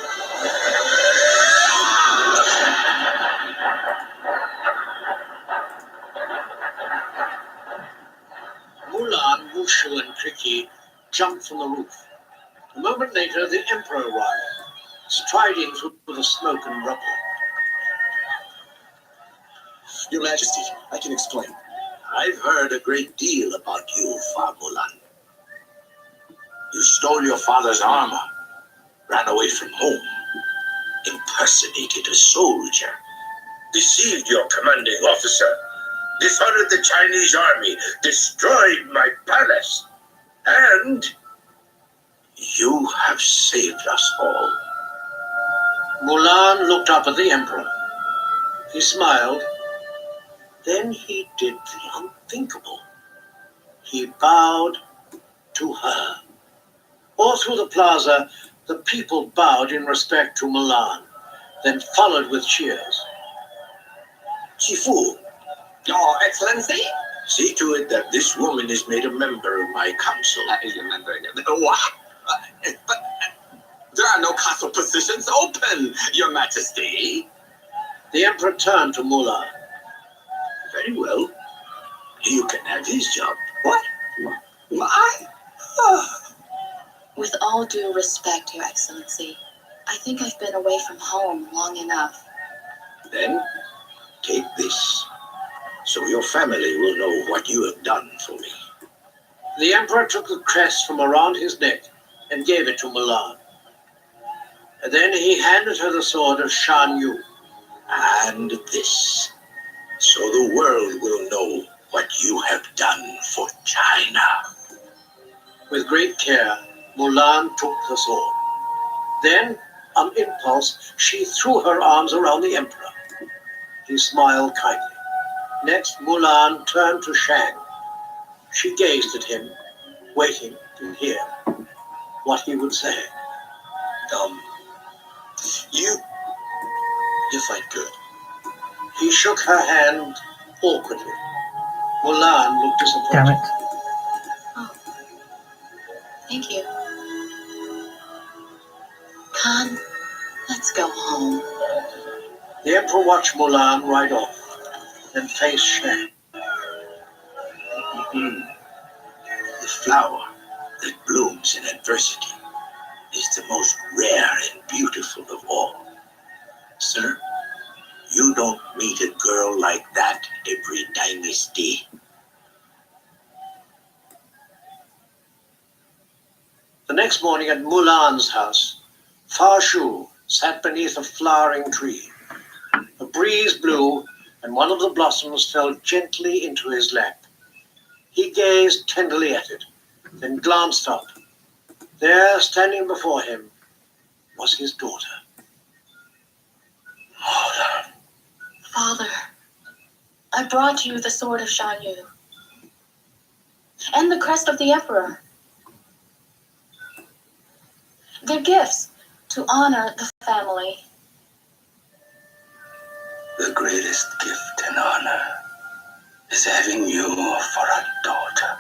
Mulan, Mushu, and Cricket jumped from the roof. A moment later, the Emperor arrived, striding through the smoke and rubble. Your Majesty, I can explain. I've heard a great deal about you, Fa Mulan. You stole your father's armor, ran away from home, impersonated a soldier, deceived your commanding officer, dishonored the Chinese army, destroyed my palace, and you have saved us all. Mulan looked up at the Emperor. He smiled. Then he did the unthinkable. He bowed to her. All through the plaza, the people bowed in respect to Mulan, then followed with cheers. Shifu, Your Excellency? see to it that this woman is made a member of my council. What? But there are no castle positions open, Your Majesty. The Emperor turned to Mulan. Very well. You can have his job. What? I? With all due respect, Your Excellency, I think I've been away from home long enough. Then take this, so your family will know what you have done for me. The Emperor took the crest from around his neck and gave it to Mulan. And then he handed her the sword of Shan Yu. And this, so the world will know what you have done for China. With great care, Mulan took the sword. Then, on impulse, she threw her arms around the Emperor. He smiled kindly. Next, Mulan turned to Shang. She gazed at him, waiting to hear what he would say. You fight good. He shook her hand awkwardly. Mulan looked disappointed. Damn it. Thank you. Khan, let's go home. The Emperor watched Mulan ride off, then faced Shang. The flower that blooms in adversity is the most rare and beautiful of all. Sir, you don't meet a girl like that every dynasty. The next morning at Mulan's house, Fa Shu sat beneath a flowering tree. A breeze blew, and one of the blossoms fell gently into his lap. He gazed tenderly at it, then glanced up. There, standing before him, was his daughter. Father, I brought you the sword of Shan Yu and the crest of the Emperor. They're gifts to honor the family. The greatest gift and honor is having you for a daughter.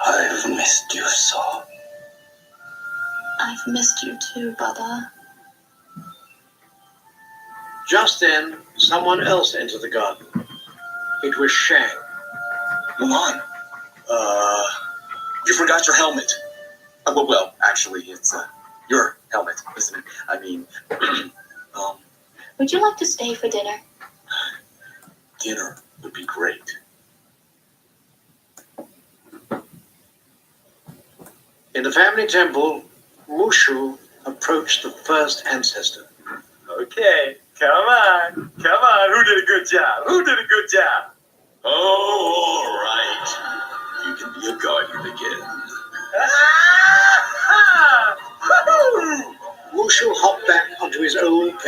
I've missed you so. I've missed you too, Baba. Just then, someone else entered the garden. It was Shang. Mulan, you forgot your helmet. Well, actually, it's your helmet, isn't it? I mean, Would you like to stay for dinner? dinner would be great. In the family temple, Mushu approached the first ancestor. Okay, come on. Who did a good job? Oh, all right. You can be a guardian again. Ah!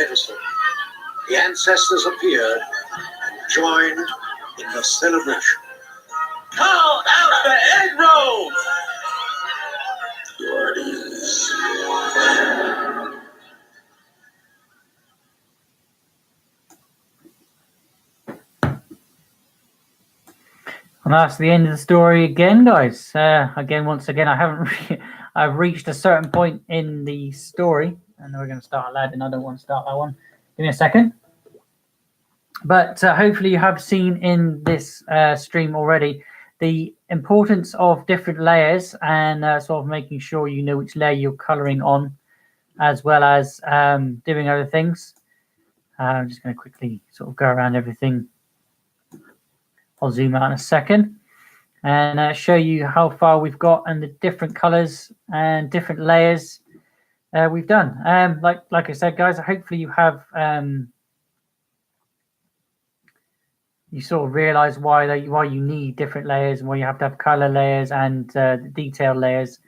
pedestal. The ancestors appeared and joined in the celebration. Count out the egg rolls! And that's the end of the story again, guys. Once again, I haven't. I've reached a certain point in the story, and we're going to start Aladdin. I don't want to start that one. Give me a second. But hopefully, you have seen in this stream already the importance of different layers and sort of making sure you know which layer you're coloring on, as well as doing other things. I'm just going to quickly sort of go around everything. I'll zoom out in a second and show you how far we've got and the different colors and different layers we've done. Like I said, guys, hopefully you have you sort of realize why you need different layers and why you have to have color layers and detail layers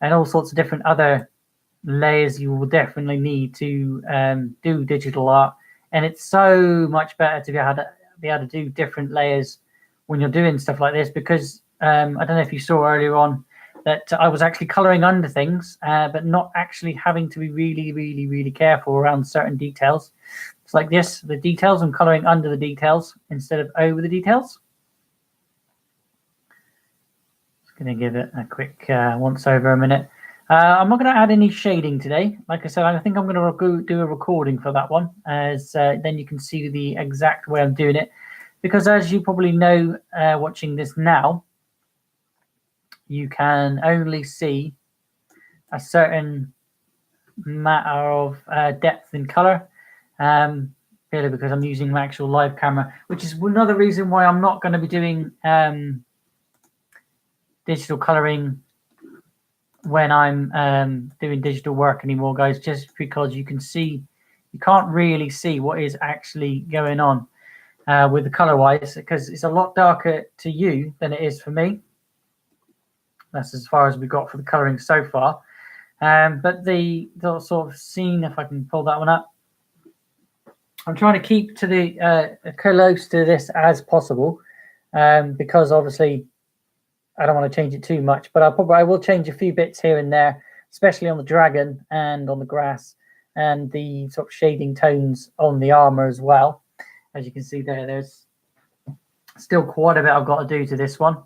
and all sorts of different other layers you will definitely need to do digital art. And it's so much better to be able to do different layers when you're doing stuff like this, because I don't know if you saw earlier on that I was actually coloring under things, but not actually having to be really, really, really careful around certain details. It's like this, the details, I'm coloring under the details instead of over the details. Just going to give it a quick once over a minute. I'm not going to add any shading today. Like I said, I think I'm going to do a recording for that one, as then you can see the exact way I'm doing it. Because as you probably know, watching this now, you can only see a certain matter of depth and color, purely because I'm using my actual live camera, which is another reason why I'm not going to be doing digital coloring when I'm doing digital work anymore, guys, just because you can't really see what is actually going on with the color wise, because it's a lot darker to you than it is for me. That's as far as we got for the coloring so far. But the sort of scene, if I can pull that one up, I'm trying to keep to the close to this as possible, because obviously I don't want to change it too much, but I will change a few bits here and there, especially on the dragon and on the grass and the sort of shading tones on the armor as well. As you can see there, there's still quite a bit I've got to do to this one,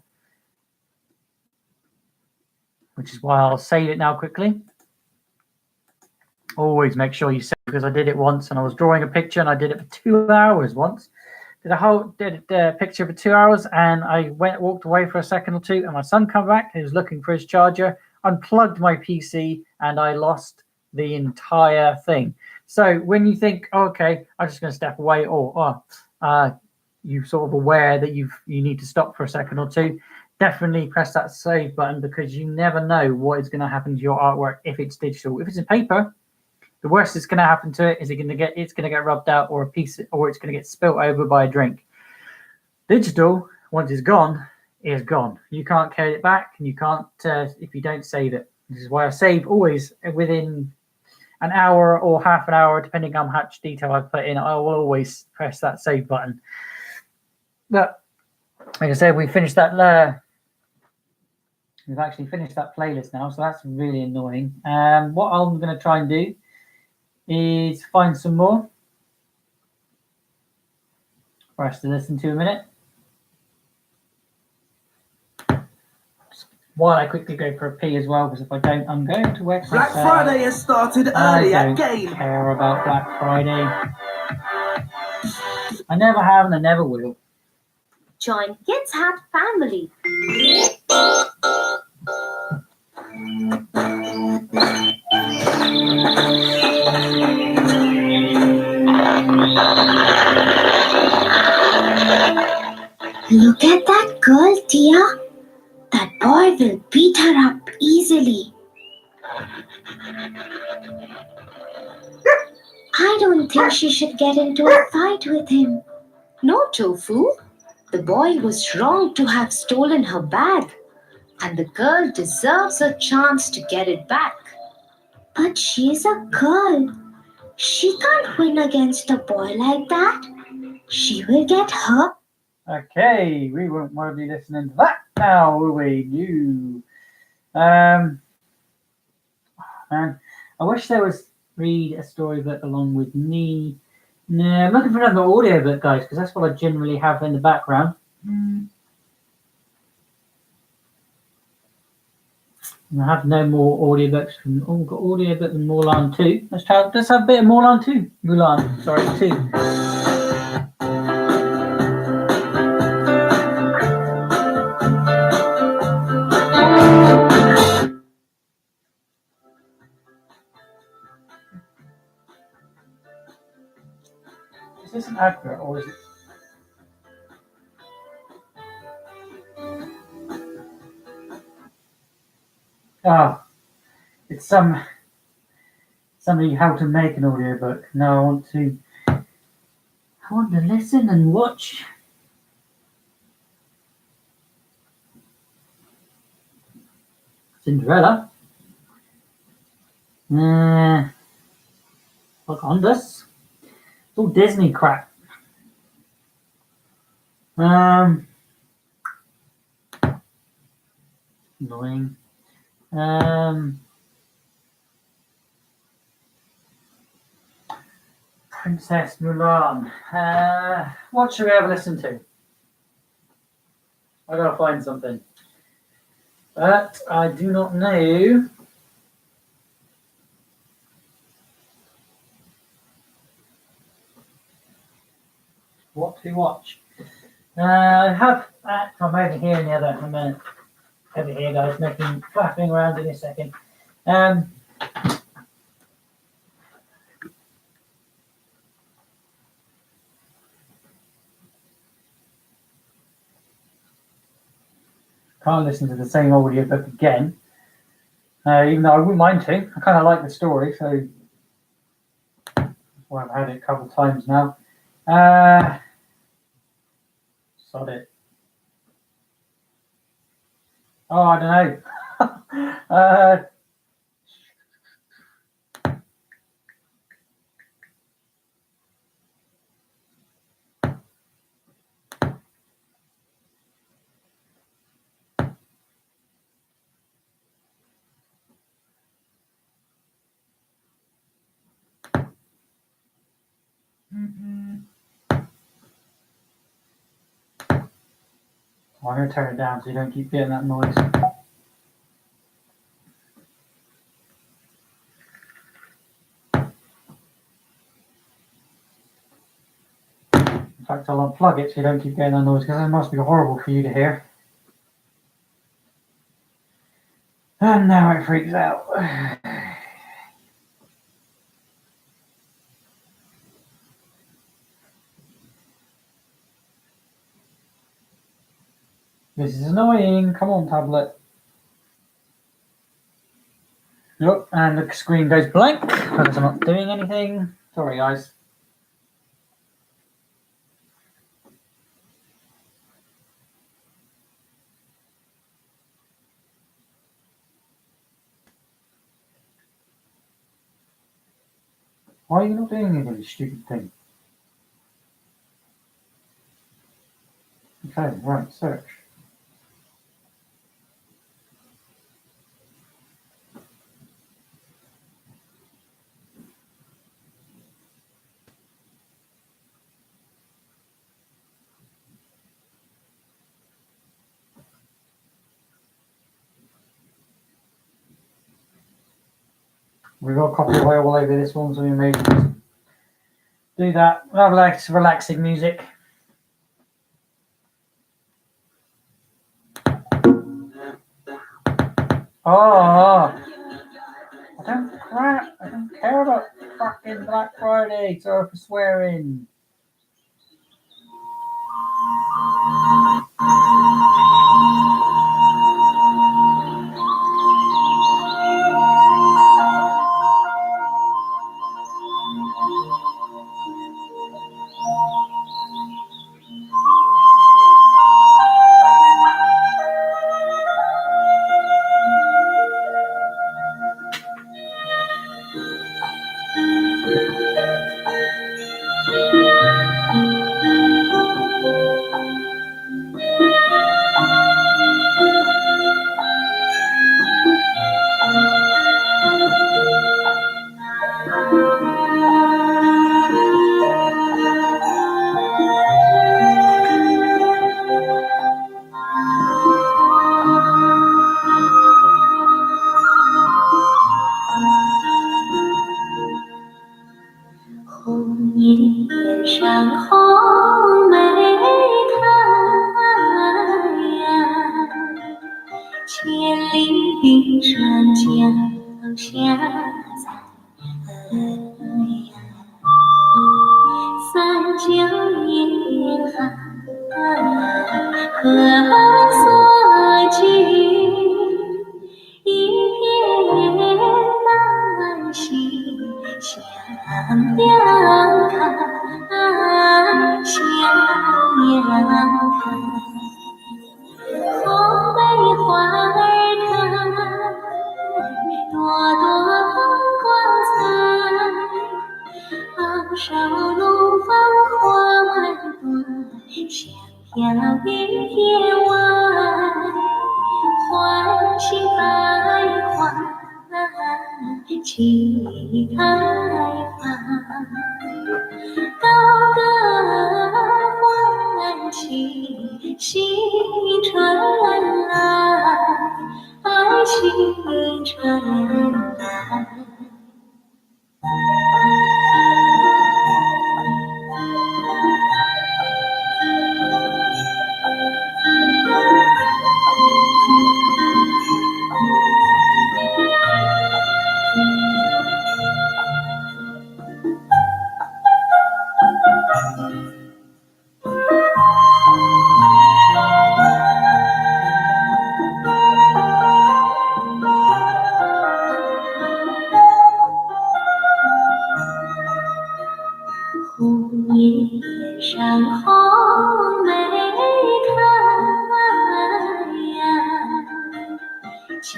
which is why I'll save it now quickly. Always make sure you save, because I did it once and I was drawing a picture and I did it for 2 hours once. Did a picture for 2 hours and I walked away for a second or two and my son came back. He was looking for his charger, unplugged my PC, and I lost the entire thing. So when you think, oh, okay, I'm just going to step away, or you're sort of aware that you need to stop for a second or two, definitely press that save button, because you never know what is going to happen to your artwork if it's digital. If it's in paper, the worst that's going to happen to it is it's going to get rubbed out, or it's going to get spilt over by a drink. Digital, once it's gone, is gone. You can't carry it back, and you can't if you don't save it. This is why I save always within an hour or half an hour, depending on how much detail I put in. I will always press that save button. But like I said, we finished that. We've actually finished that playlist now, so that's really annoying. What I'm going to try and do is find some more for us to listen to a minute. While I quickly go for a pee as well, because if I don't, I'm going to wet Black Friday has started early at Game. I don't care about Black Friday. I never have and I never will. Join Kids Hat family. Look at that girl, Tia. That boy will beat her up easily. I don't think she should get into a fight with him. No, Tofu. The boy was wrong to have stolen her bag, and the girl deserves a chance to get it back. But she's a girl. She can't win against a boy like that. She will get hurt. Okay, we won't want to be listening to that now, will we? You. Man, I wish there was read a storybook along with me. No, I'm looking for another audiobook, guys, because that's what I generally have in the background. I have no more audiobooks from. Oh, we've got audiobook from Mulan 2. Let's have a bit of Mulan 2. Mulan, sorry, 2. Is this an advert or is it? Oh, it's somebody how to make an audiobook. No, I want to listen and watch. Cinderella. Pocahontas. It's all Disney crap. Annoying. Princess Mulan. What should we ever listen to? I gotta find something. But I do not know. What to watch? I have from over here in the other. I'm over here, guys, flapping around in a second. Can't listen to the same audiobook again, even though I wouldn't mind to. I kind of like the story, so well, I've had it a couple of times now. Sod it. Oh, I don't know. I'm going to turn it down so you don't keep getting that noise. In fact, I'll unplug it so you don't keep getting that noise because it must be horrible for you to hear. And now it freaks out. This is annoying. Come on, tablet. Look, and the screen goes blank because I'm not doing anything. Sorry, guys. Why are you not doing anything, you stupid thing? Okay, right, search. We've got copyright all over this one, so we may just do that. Have relaxing music. Oh, I don't care about fucking Black Friday. Sorry for swearing. 上红梅开呀，千里山脚下采。三江沿海何所居？一片兰心向阳开，向阳开。红梅花儿开，朵朵光彩。昂首怒放花万朵，香飘于天外。欢喜百花齐开放，高歌欢庆新春来，新春来。湖面上红梅开呀，千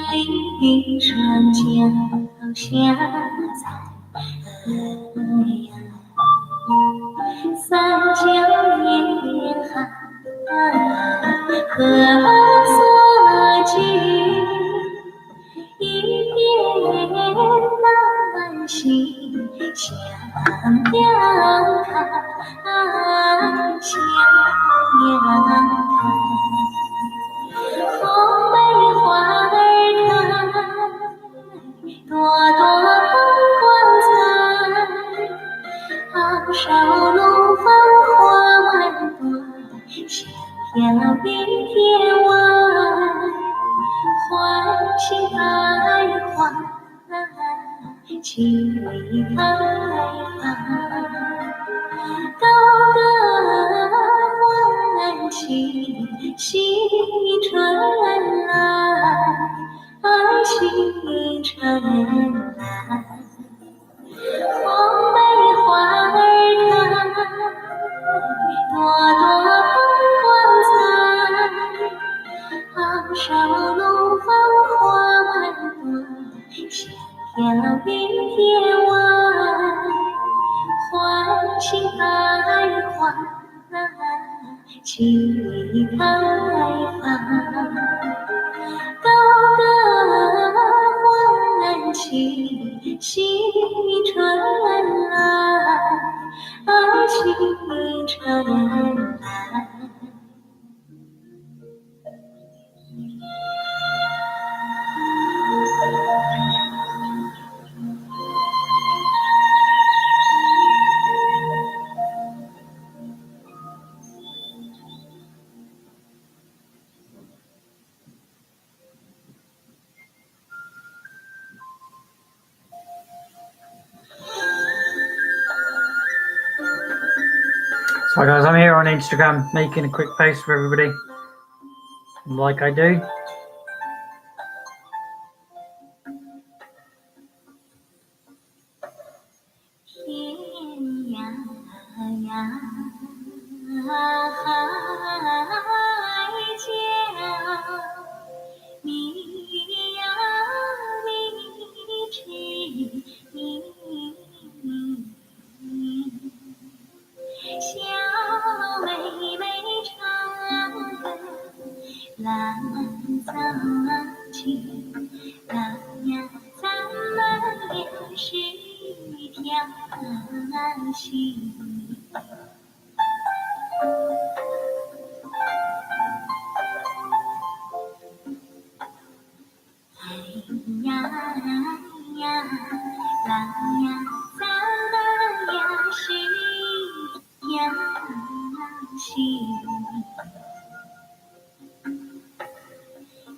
里山脚下采呀。三江沿海何所居？一片兰心向阳开，向阳开。红梅花儿开，朵朵光彩。昂首怒放花万朵，香飘于天外。欢喜百花齐开放，高歌欢庆新春来，新春来。红梅花儿开，朵朵光彩。昂首怒放花万朵，香飘于天外。欢喜百花齐开放，高歌欢庆新春来，新春来。So guys, I'm here on Instagram making a quick post for everybody, like I do.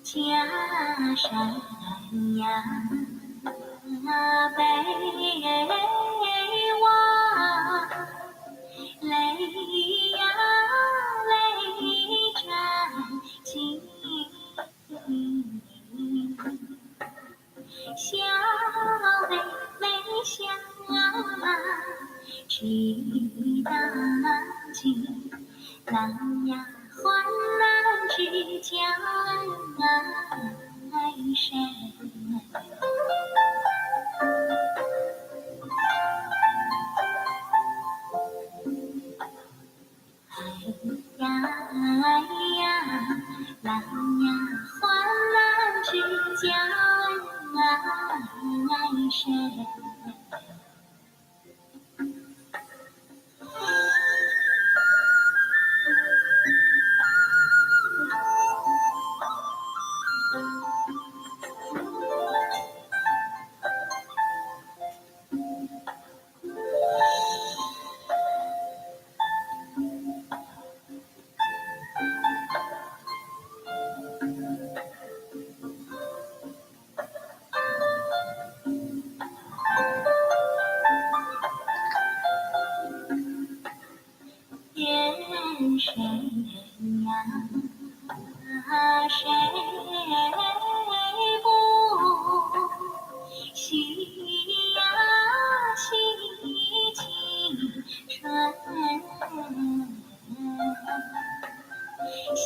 家山呀北望，泪呀泪沾襟，小妹妹想知大计，郎呀患难知将爱谁？哎呀郎呀患难知将爱谁？见谁呀？谁不喜呀？喜青春，小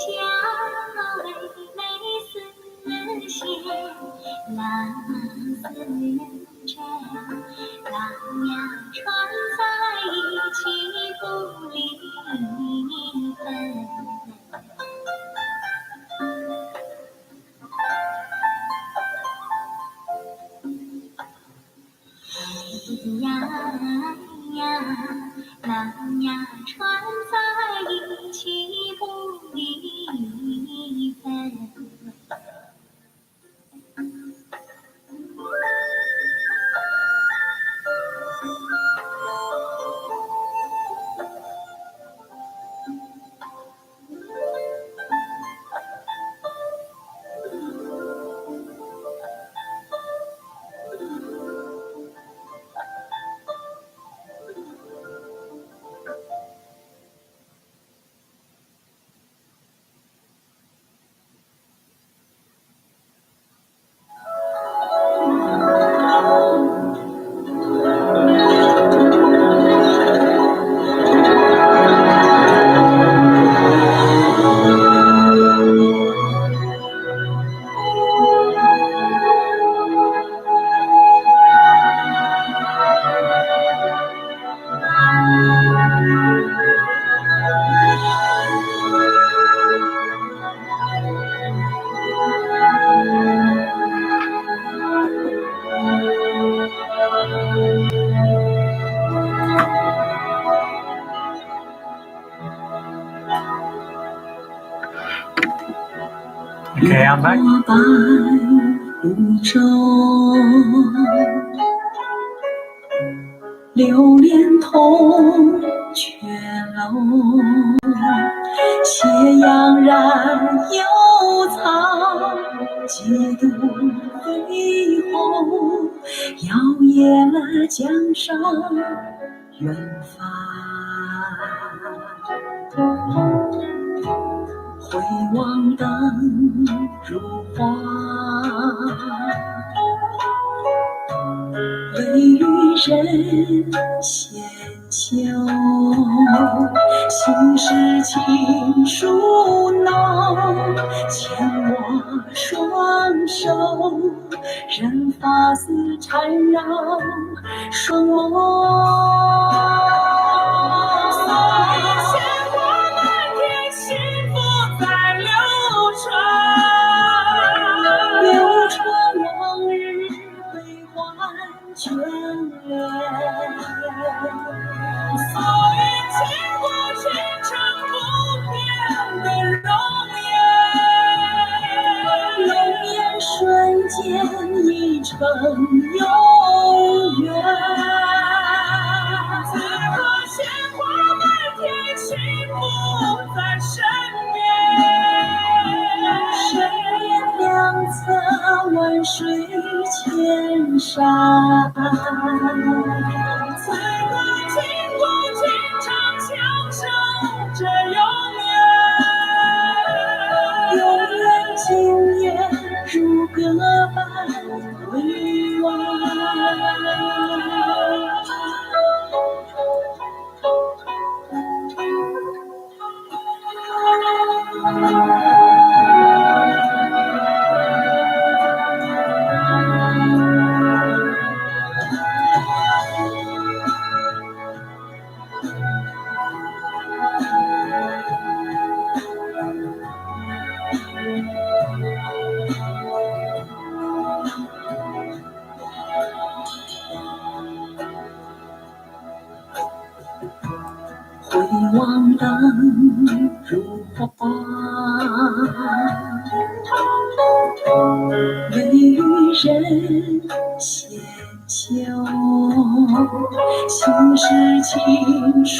妹妹似线，郎似针，郎呀穿在一起不离分。呀呀，郎呀穿在一起不离分。Okay, I'm back. 白鹭洲，流连同雀楼，斜阳染幽草，几度飞鸿，摇曳了江上远方。回望灯如画，微雨人闲袖，心事情书浓，牵我双手，任发丝缠绕双眸。眷恋，所以牵过前尘不变的容颜，容颜瞬间已成永远。山。此刻经过情长相守着永远，永远今夜如歌般回望。回望灯如花，为人闲酒，心事情书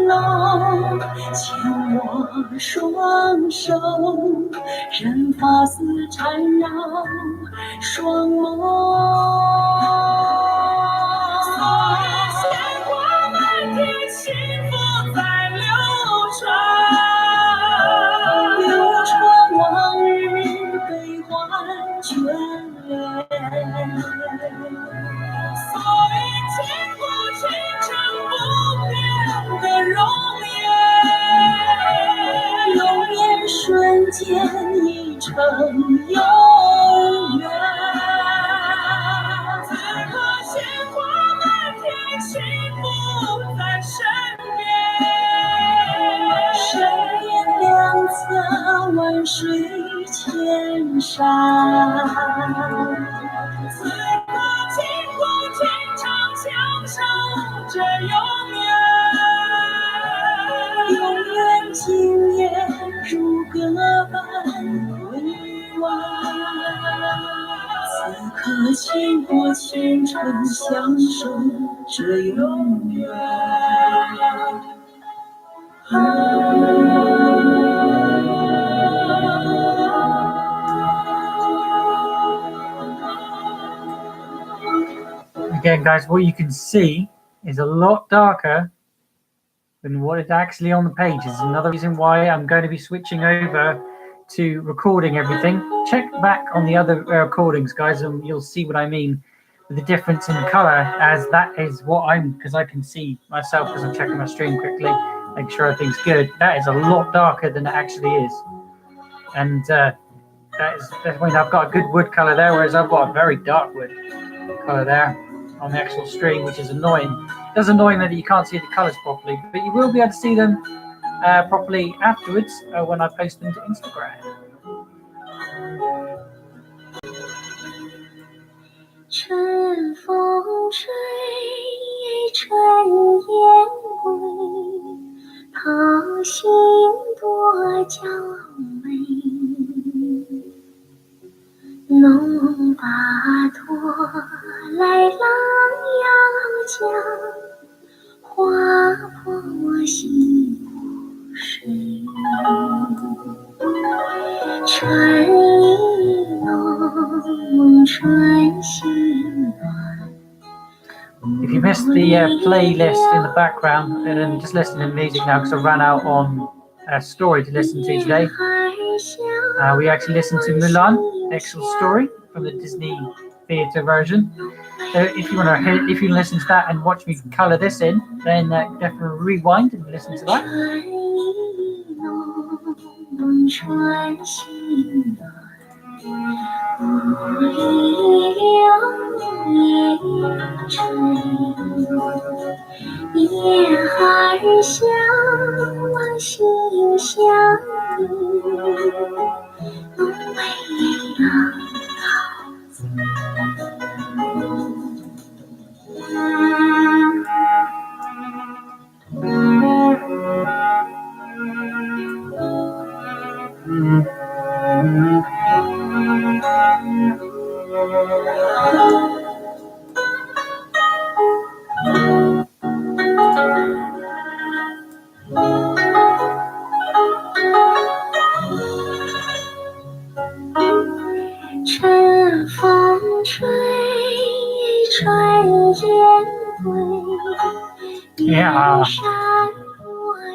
浓，牵我双手，任发丝缠绕双眸。所有鲜花满天，幸福在流传，流传往日悲欢眷恋。所以经过倾城不变的容颜，容颜瞬间已成永远。此刻鲜花满天，幸福在身边。身边两侧万水千山。此刻经过情长相守着永远，永远今夜如歌般回望。此刻经过前尘相守着永远。Again, guys, what you can see is a lot darker than what is actually on the page. Is another reason why I'm going to be switching over to recording everything. Check back on the other recordings, guys, and you'll see what I mean with the difference in color, as that is what because I can see myself as I'm checking my stream quickly, make sure everything's good. That is a lot darker than it actually is, and that means I've got a good wood color there, whereas I've got a very dark wood color there on the actual stream, which is annoying. It does annoy me that you can't see the colors properly, but you will be able to see them properly afterwards when I post them to Instagram. 春风吹，春雁归，桃心多娇美。弄把拖来郎要将，划破我心湖水。春意浓，春心暖。If you missed the playlist in the background, then just listen to music now because I ran out on a story to listen to today. We actually listened to Mulan, the actual story from the Disney theatre version. So if you listen to that and watch me colour this in, then definitely rewind and listen to that.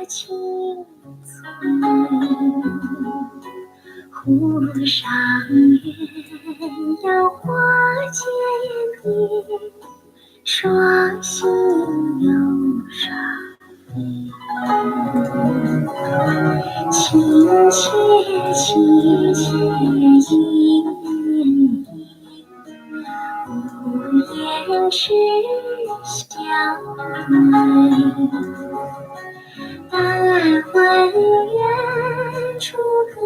青翠，湖上鸳鸯花间地，双星游上飞。亲切亲切一点点，无言之相对。但闻远处歌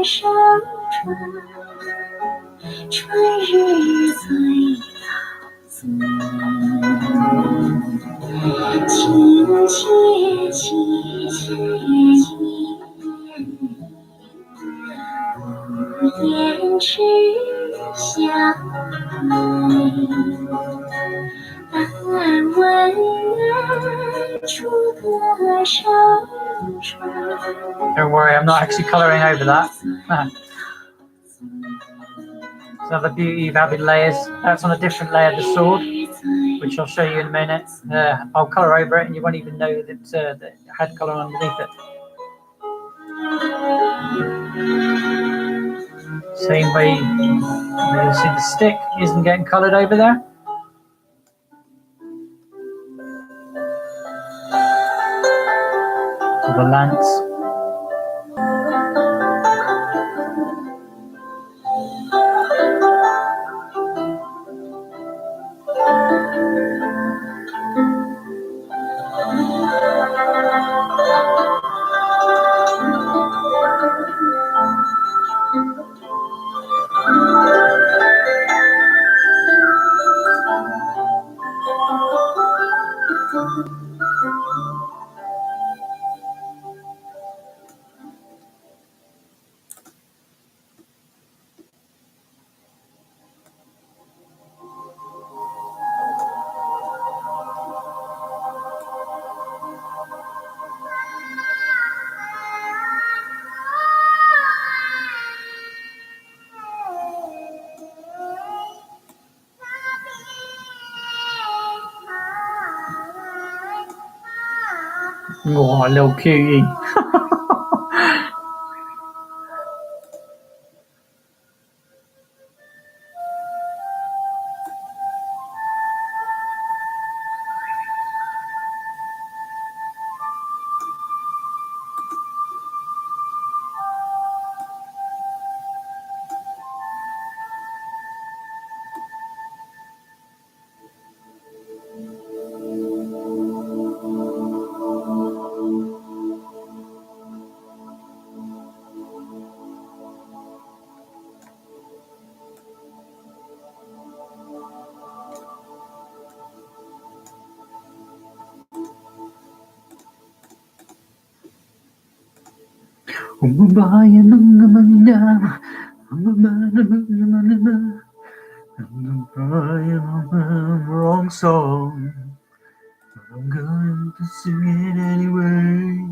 声传，春日最早醉。亲切亲切一点点，无言之相对。但闻远处歌声传。 Don't worry, I'm not actually colouring over that. So the beauty of having layers. That's on a different layer of the sword, which I'll show you in a minute. I'll colour over it and you won't even know that, that it had colour underneath it. Same way, you'll see the stick isn't getting coloured over there. The lance. Oh, a little cutie. Wrong song. I'm going to sing it anyway.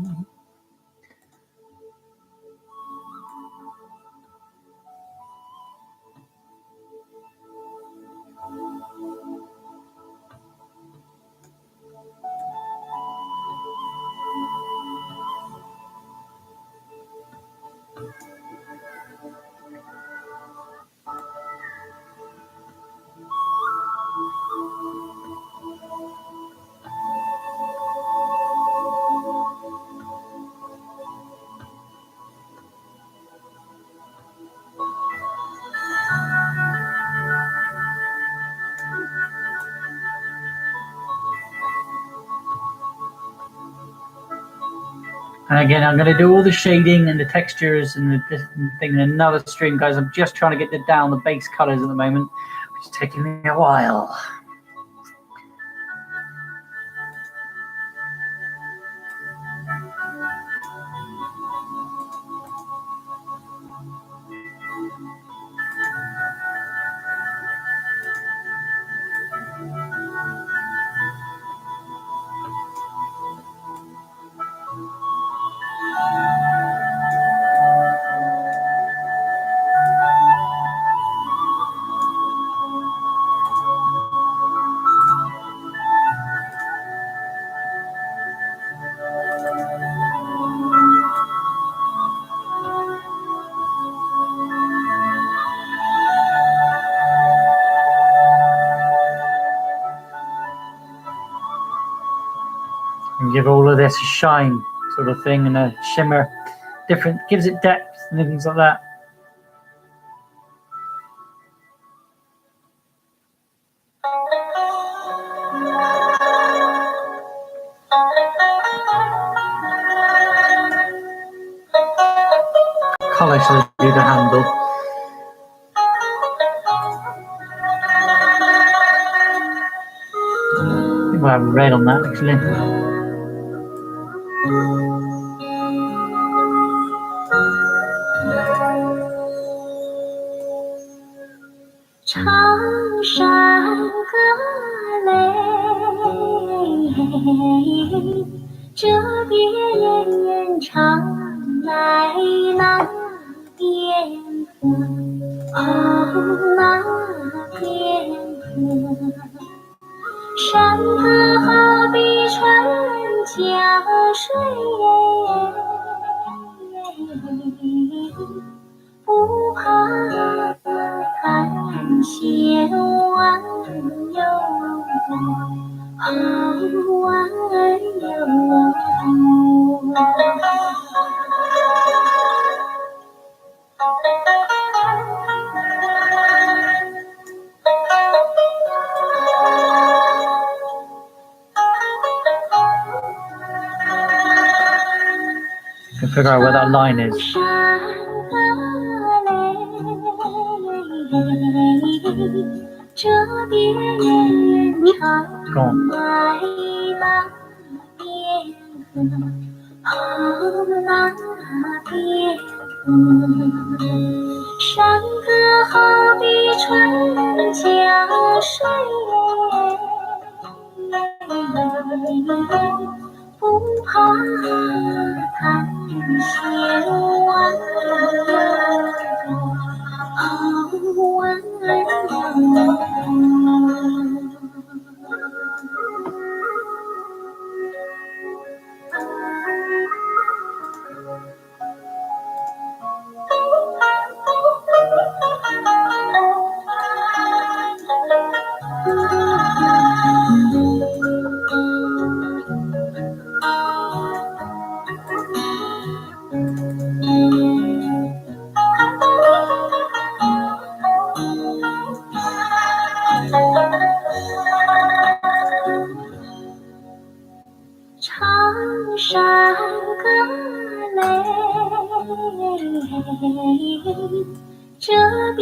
And again, I'm going to do all the shading and the textures and the thing in another stream, guys. I'm just trying to get down the base colors at the moment, which is taking me a while. give all of this a shine sort of thing and a shimmer, different, gives it depth and things like that. Colour shall do the handle. I think we'll have red on that actually. 长山歌泪，这边唱来那边和，哦那边和。山歌好比春江水，不怕看险弯又多，弯又多。Can figure out where that line is. 这边唱来那边和，那边和。山歌好比春江水，不怕看险弯又多，弯又多。长山歌泪，这边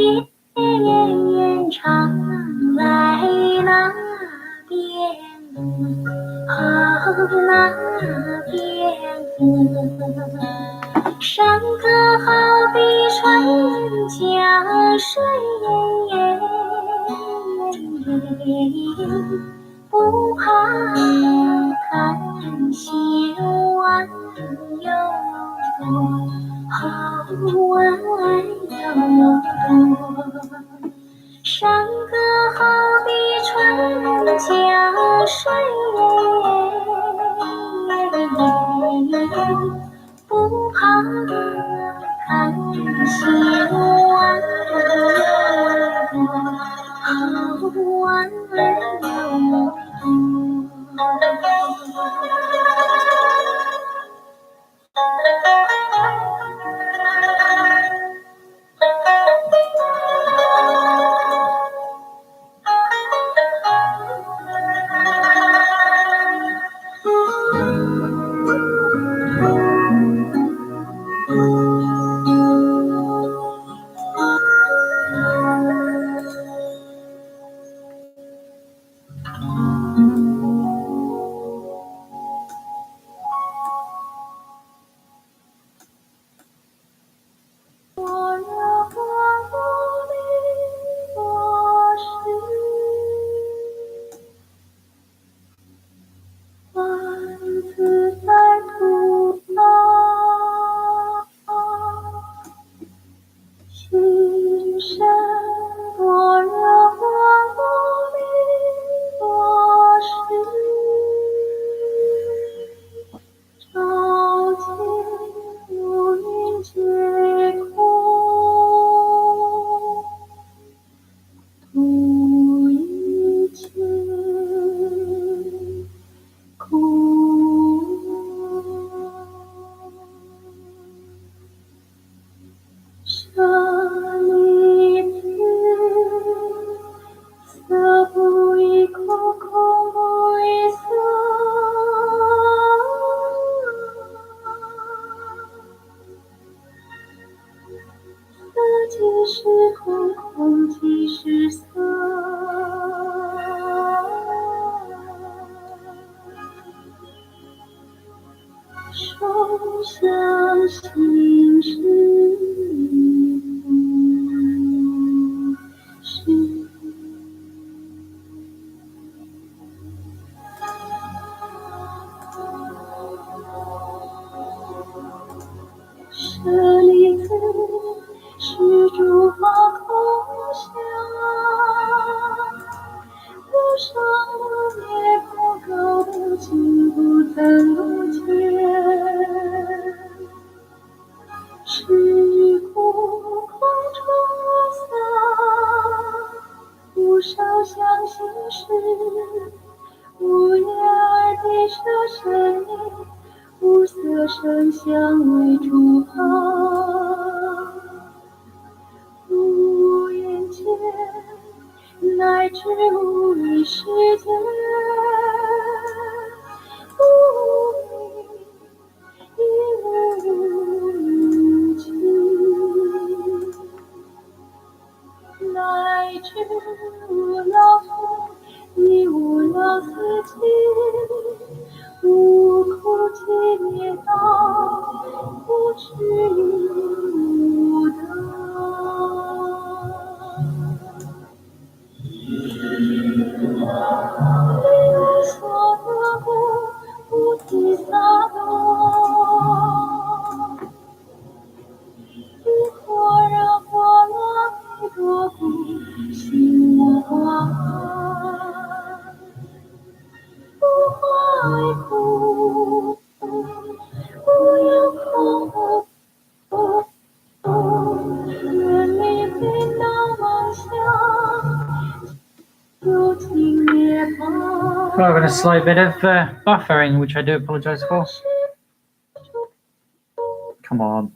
唱来那边和，那边和。山歌好比春江水，不怕看险弯又多，弯又多。山歌好比春江水，不怕看险弯又多，弯又多。是空空即是色，手相心是不是？舍利子，是诸法空相，无上无灭不垢不净不增不减，是空空中散，无少相心事，无眼耳鼻舌身意，无色声香味触法，无眼界，乃至无意识界，无明亦无情，乃至无老夫亦无老死尽，无苦集灭道，不知无得。离无所得故，菩提萨埵。一般若波罗蜜多故，心无挂碍，不怀苦，不有恐怖，远离烦恼妄想，究竟涅槃。Well, I've got a slight bit of buffering, which I do apologise for. Come on.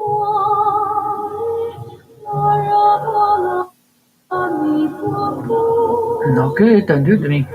Not good, don't do it to me.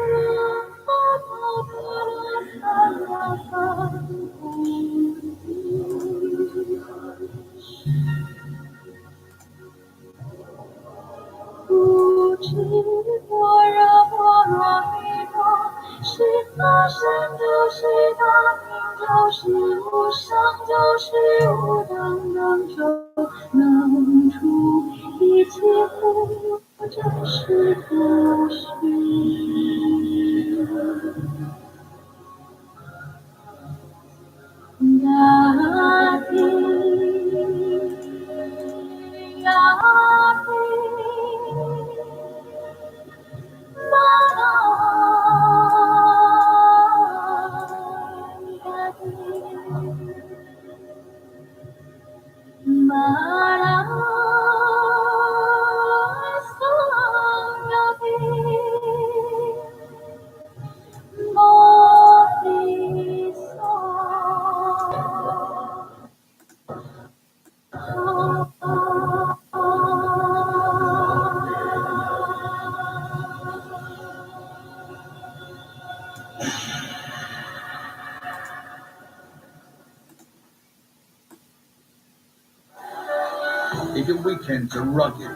If your weekends are rugged,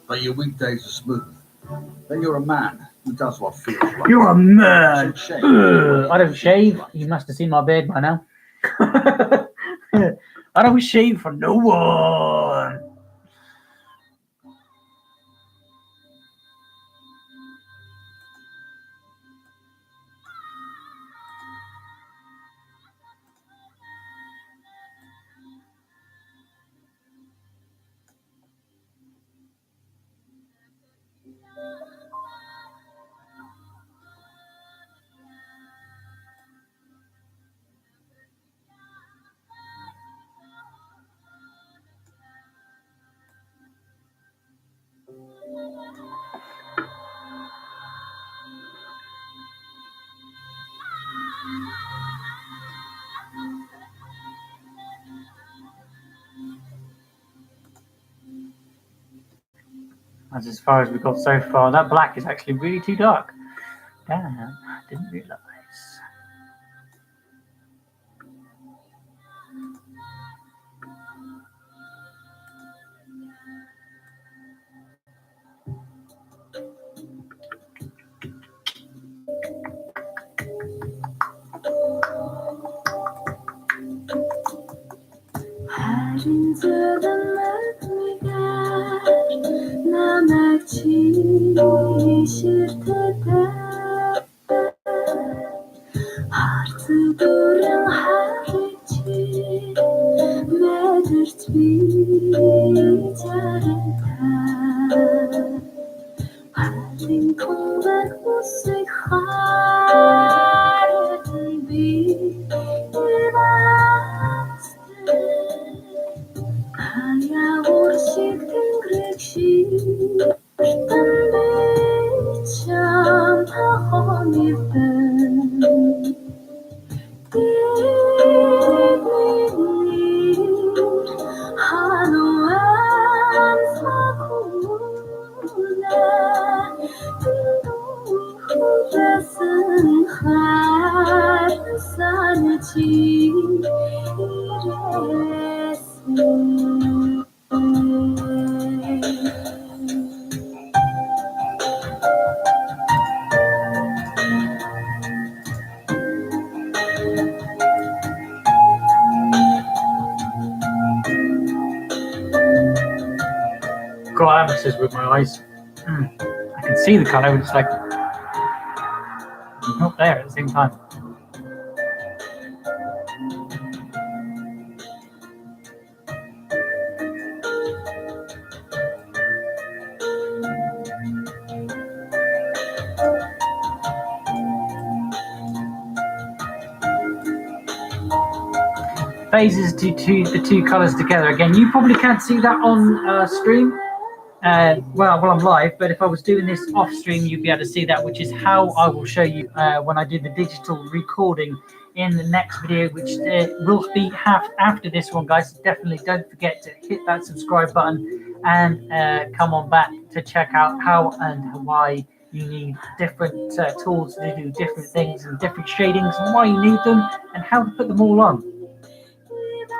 but your weekdays are smooth, then you're a man who does what feels right. You're a man! Shave. I don't shave. You must have seen my beard by now. I don't shave for no one. That's as far as we got so far. That black is actually really too dark. Damn, I didn't realise. Glasses with my eyes. I can see the colour, but it's like not there at the same time. Phases the two colours together. Again, you probably can't see that on stream. Well, I'm live, but if I was doing this off stream, you'd be able to see that, which is how I will show you when I do the digital recording in the next video, which will be after this one, guys. Definitely don't forget to hit that subscribe button and come on back to check out how and why you need different tools to do different things and different shadings and why you need them and how to put them all on.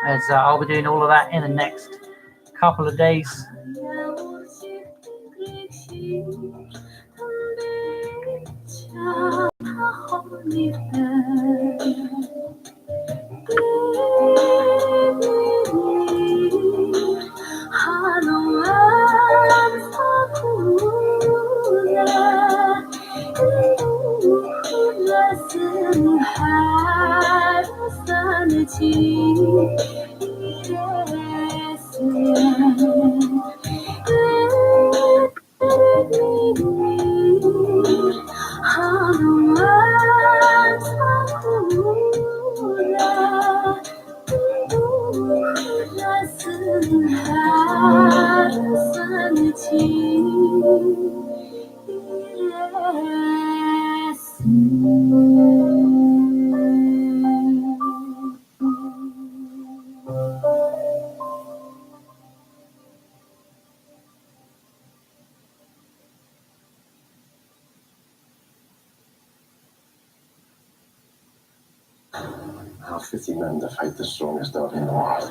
As I'll be doing all of that in the next couple of days. How 50 men to fight the strongest dog in the world.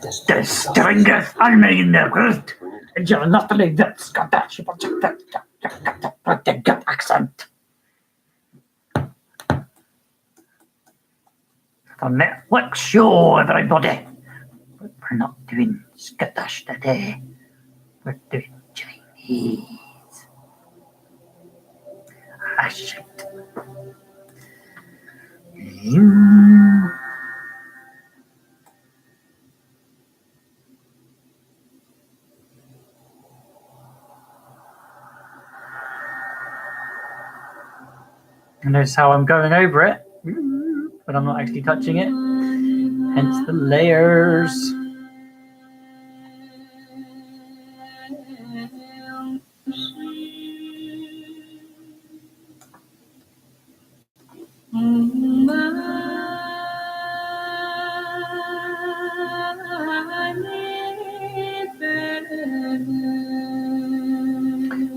The strongest army in the world. And you're not like that Scottish, but the gut accent. The network show, everybody. But we're not doing Scottish today. We're doing Chinese. Ah, shit. And notice how I'm going over it, but I'm not actually touching it. Hence the layers.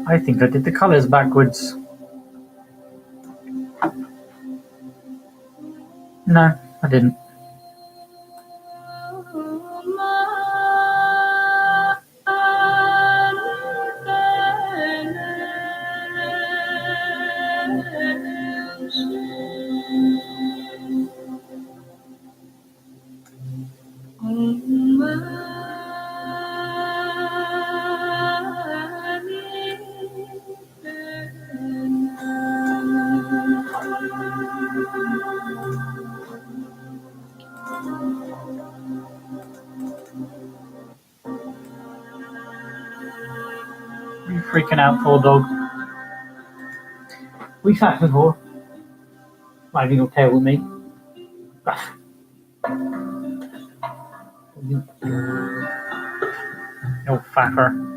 I think I did the colors backwards. No, I didn't. You freaking out, poor dog. We've sat before. Wagging your tail with me. No faffer.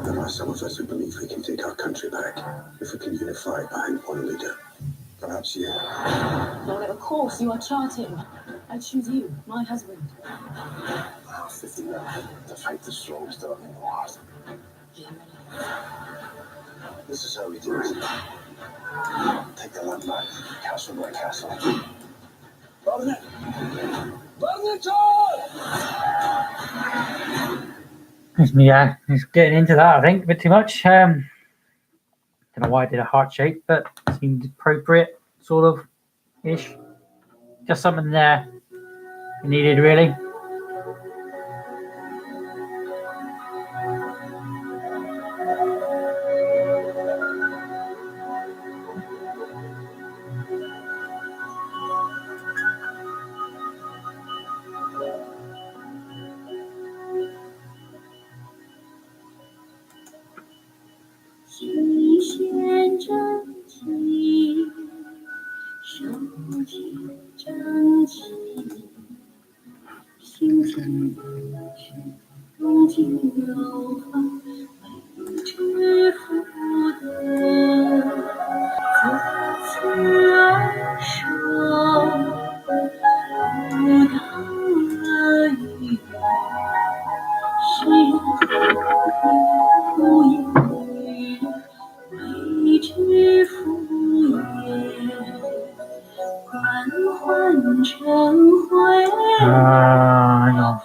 There are some of us who believe we can take our country back if we can unify behind one leader. Perhaps you. Well, of course, you are charting. I choose you, my husband. 50 men to fight the strongest dog in the world. This is how we do it. Take the land back, castle by castle. Burn it! Burn it all! It's me, it's getting into that, I think, a bit too much. Don't know why I did a heart shape, but it seemed appropriate, sort of ish. Just something there needed, really. Hang on.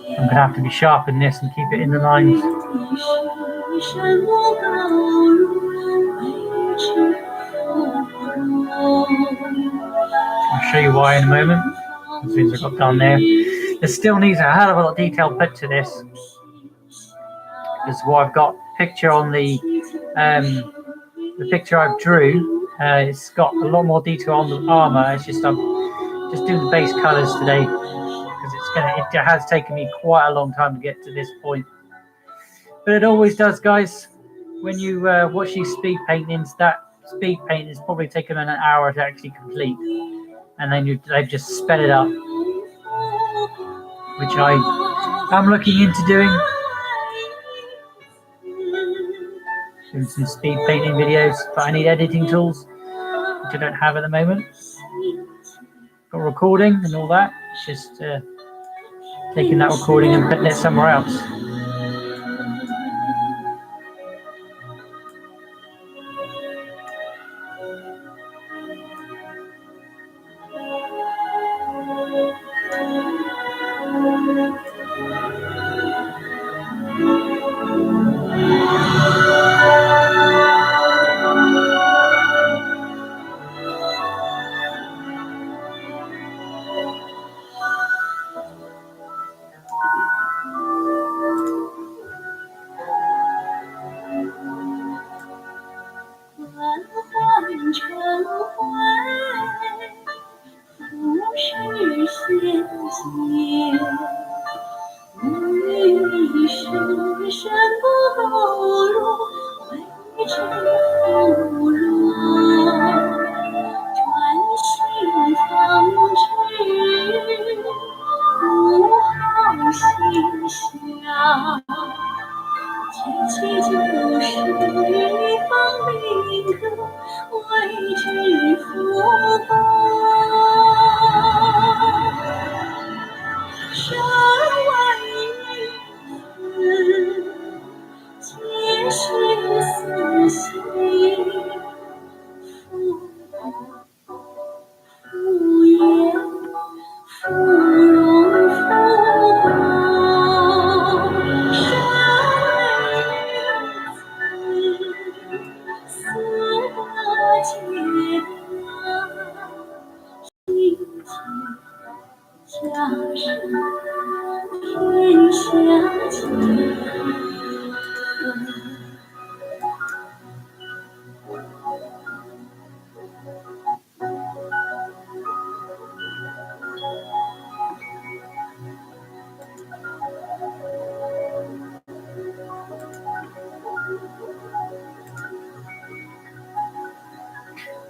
I'm going to have to be sharp in this and keep it in the lines. I'll show you why in a moment, as soon as I got down there. There still needs a hell of a lot of detail put to this. This is what I've got picture on the picture I drew. It's got a lot more detail on the armor. It's just I'm just doing the base colors today because it has taken me quite a long time to get to this point. But it always does, guys. When you watch these speed paintings, that speed painting is probably taken an hour to actually complete, and then they've just sped it up, which I am looking into doing some speed painting videos, but I need editing tools, which I don't have at the moment. Got recording and all that. It's just taking that recording and putting it somewhere else.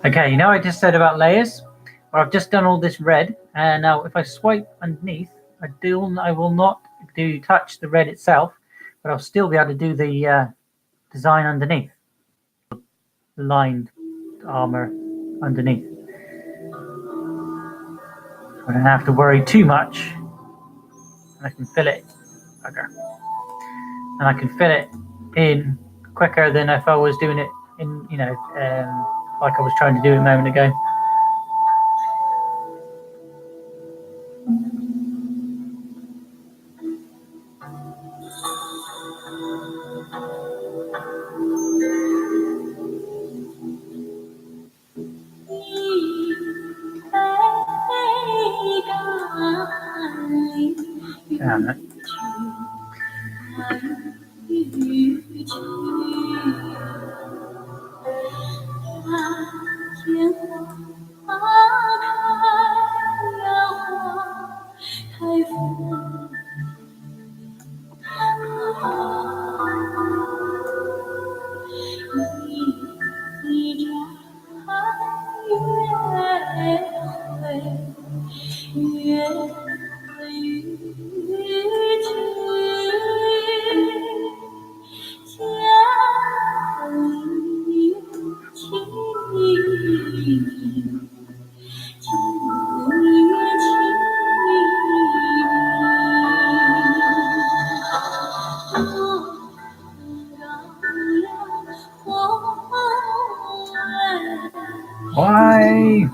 Okay, you know I just said about layers? Well, I've just done all this red, and now if I swipe underneath, I will not touch the red itself, but I'll still be able to do the design underneath, lined armor underneath. I don't have to worry too much, and I can fill it, and I can fill it in quicker than if I was doing it in, like I was trying to do a moment ago. Damn it. Why?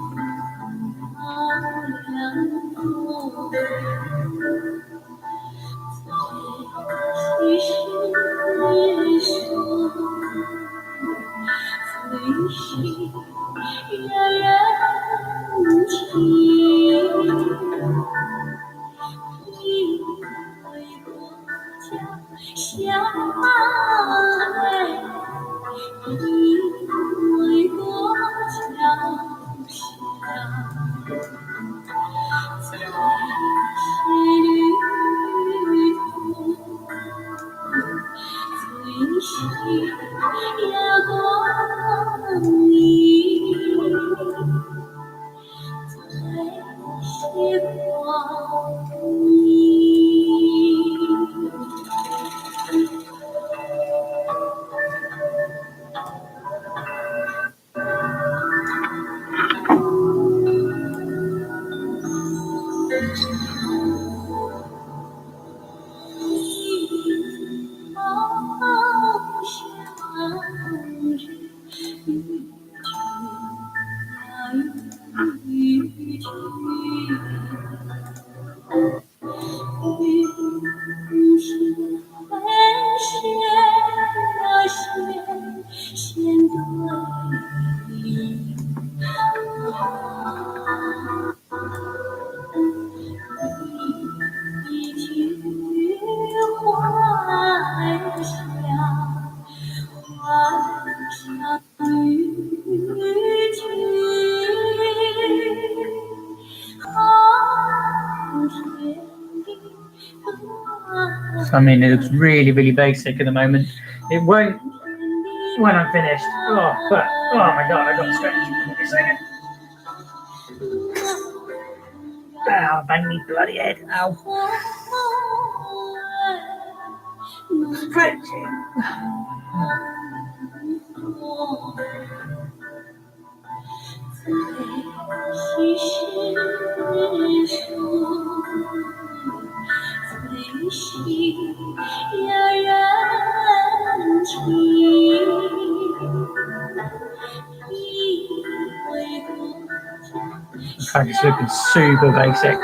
So, I mean, it looks really, really basic at the moment. It won't when I'm finished. Oh, but, oh my god, I got to stretch. Wait a second. Ow, bang me bloody head. Ow. Stretching. In fact, it's looking super basic.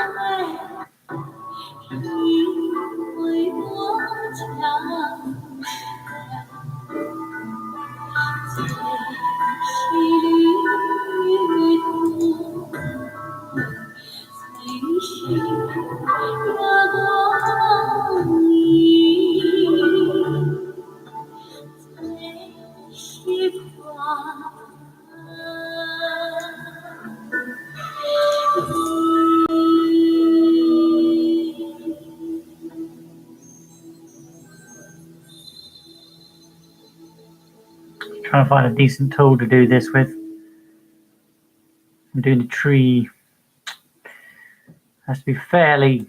Trying to find a decent tool to do this with. I'm doing the tree. Has to be fairly.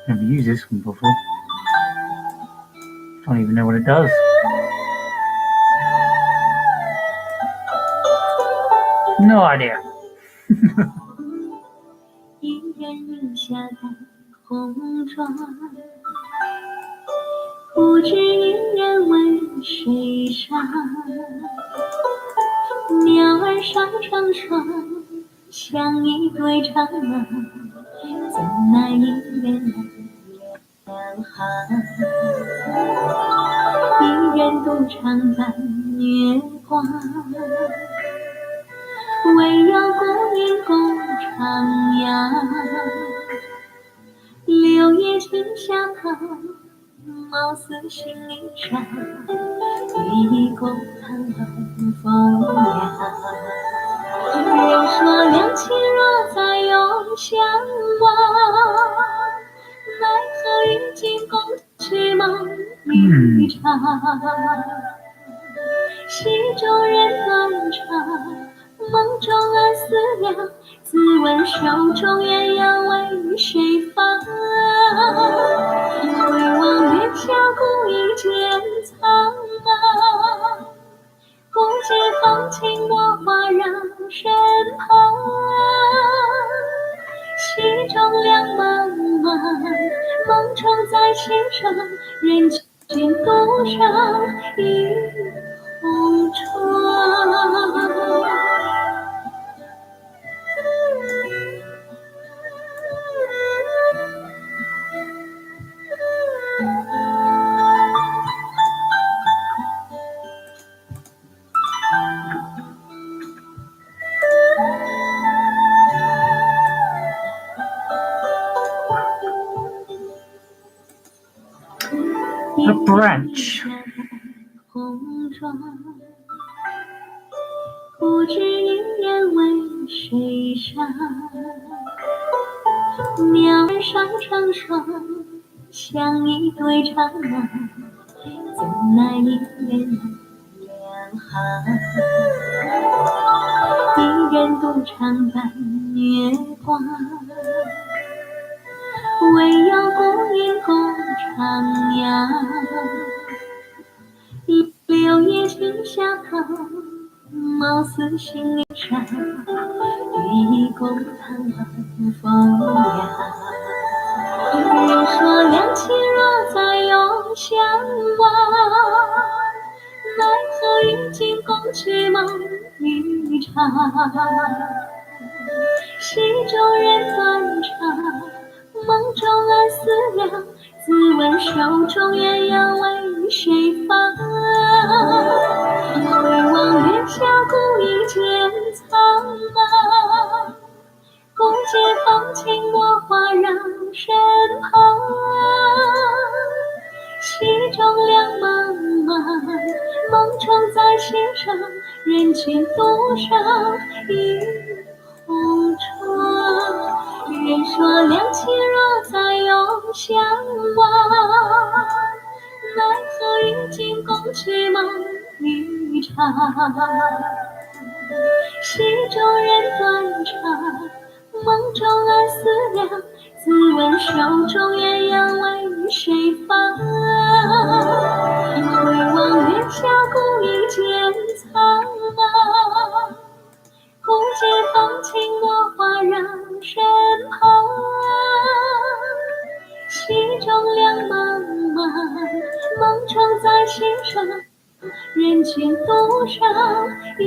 Never used this one before. Don't even know what it does. No idea. 一人饮下淡红妆，不知一人为谁伤。鸟儿上成双，像一对长马，怎奈一人两行。一人独唱伴月光，唯有孤影共徜徉。柳叶轻响，貌似心一场，一共盼望风凉。人说两情若再永相望，奈何与君共去梦一场。戏中人断肠，梦中儿思量，自问手中鸳鸯为谁放？回望月下孤影渐苍茫，不知芳放情落花让身旁，溪中两茫茫，梦中在心上，人间多少一红妆。A branch. 红妆，不知一人为谁伤。鸟儿双成双，像一对长廊，怎奈一人两行。一人独唱半月光，唯有孤影共徜徉。柳叶轻笑头，貌似心灵上，与共堂风雅。人说两情若再永相望，奈何与君共去梦一场。戏中人断肠，梦中暗思量，自问手中鸳鸯为谁放？回望月下孤影渐苍茫，不解放情落花让身旁。溪中两茫茫，梦中在心上，人间多少一红妆。人说两情若再永相望，奈何与君共去梦一场。戏中人断肠，梦中暗思量，自问手中鸳鸯为谁放？回望月下孤影渐苍茫，不解放情落花让身旁。戏中两茫茫，梦中在心上，人间多少一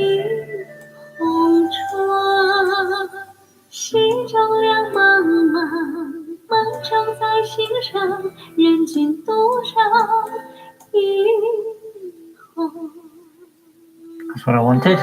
红妆。戏中两茫茫，梦中在心上，人间多少一红。 That's what I wanted.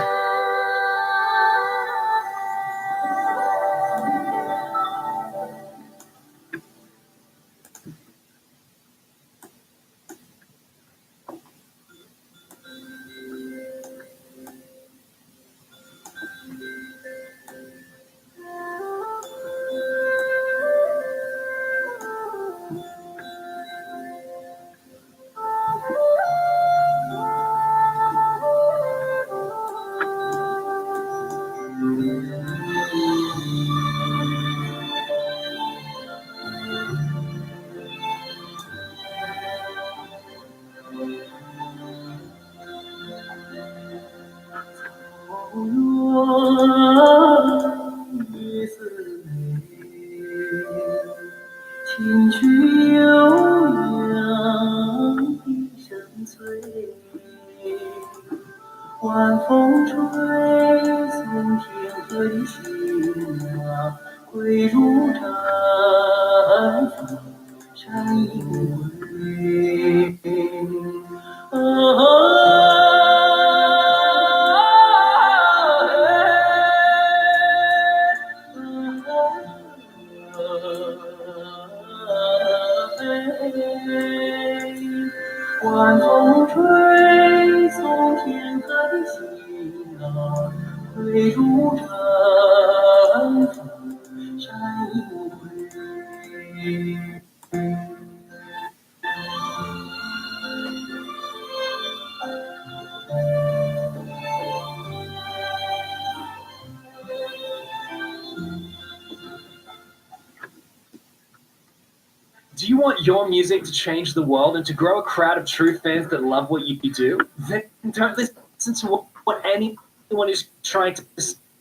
Do you want your music to change the world and to grow a crowd of true fans that love what you do? Then don't listen to what any one who's trying to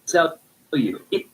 sell you. It,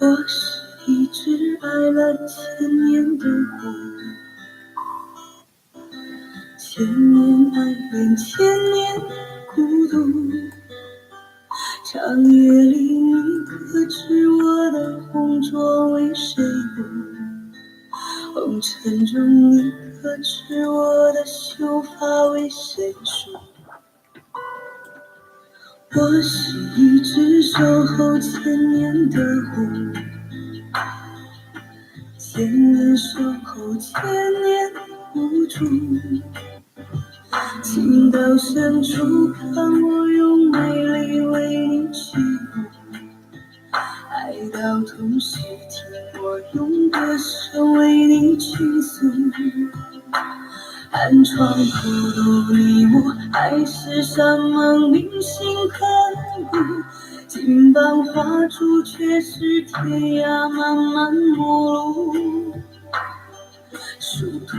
我是一只爱了千年的狐，千年爱恋，千年孤独。长夜里你可知我的红妆为谁补？红尘中你可知我的秀发为谁梳？我是一只守候千年的狐，千年守候，千年无助。情到深处，看我用美丽为你起舞；爱到痛时，听我用歌声为你倾诉。寒窗苦读你我，爱是山盟铭心刻骨。金榜画柱，却是天涯漫漫陌路殊途。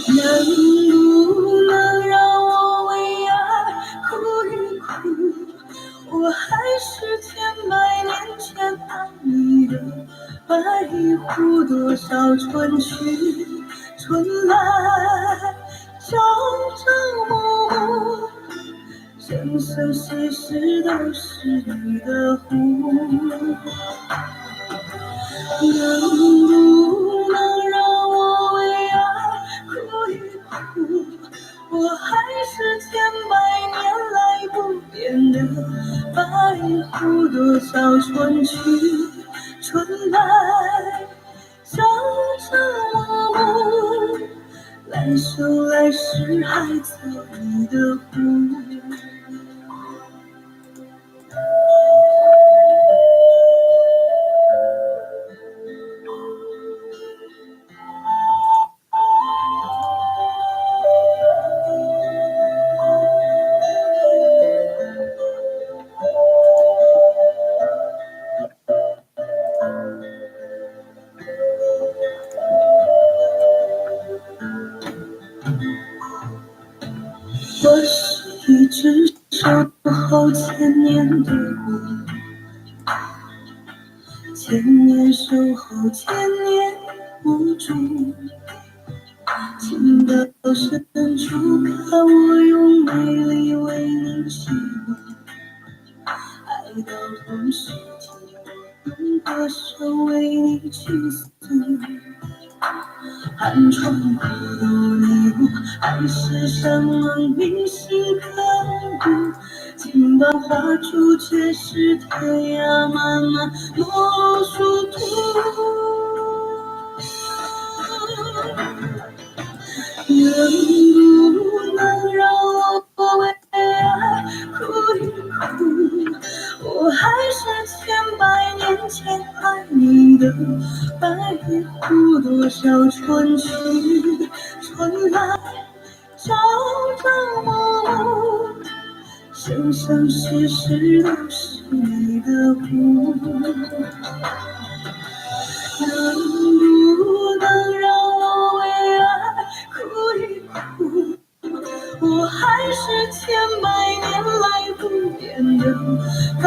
能不能让我为爱哭一哭？我还是千百年前爱你的白狐，多少春去春来，朝朝暮暮，生生世世都是你的狐。能不能让我为爱哭一哭？我还是千百年来不变的白狐，多少春去春来，朝朝暮暮，来生来世还做你的狐。我是一只守候千年的狐，千年守候，千年无助。情到深处，看我用美丽为你起舞；爱到痛时，听我用歌声为你倾诉。寒窗苦读你我，爱是山盟铭心刻骨。金榜画柱，却是天涯漫漫陌路殊途。能不能让我为爱哭一哭？我还是千百年前爱你的白狐，多少春去春来，朝朝暮暮，生生世世都是你的狐。能不能让我为爱哭一哭？我还是千百年来不变的白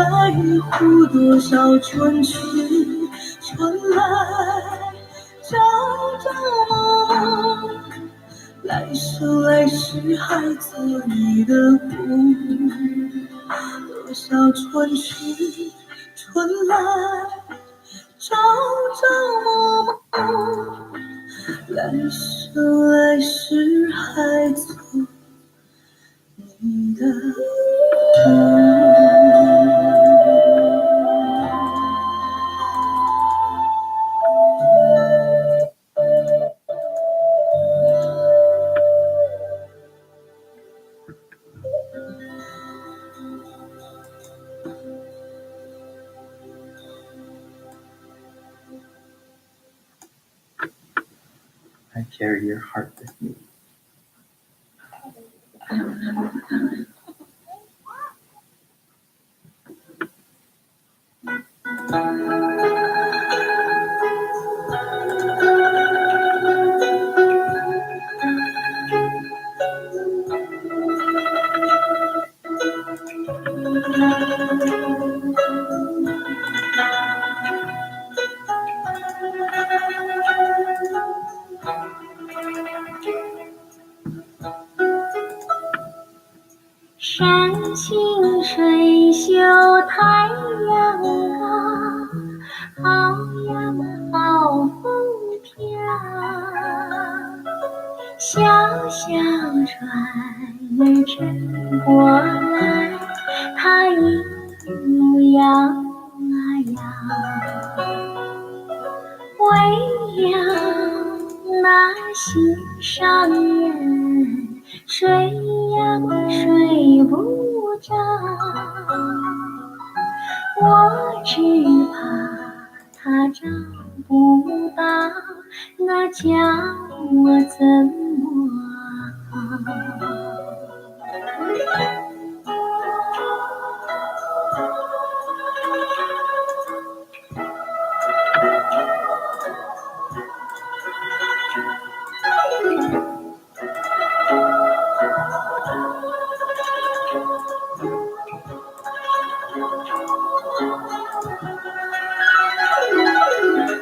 狐，多少春去春来，朝朝暮暮，来生来世还做你的狐。多少春去春来朝朝暮暮，来生来世还做你的梦。I carry your heart with me.山清水秀太阳高，好呀嘛好风飘。小小船儿撑过来，它一路摇啊摇。为了那心上人，睡呀睡不着，我只怕他找不到，那叫我怎么好？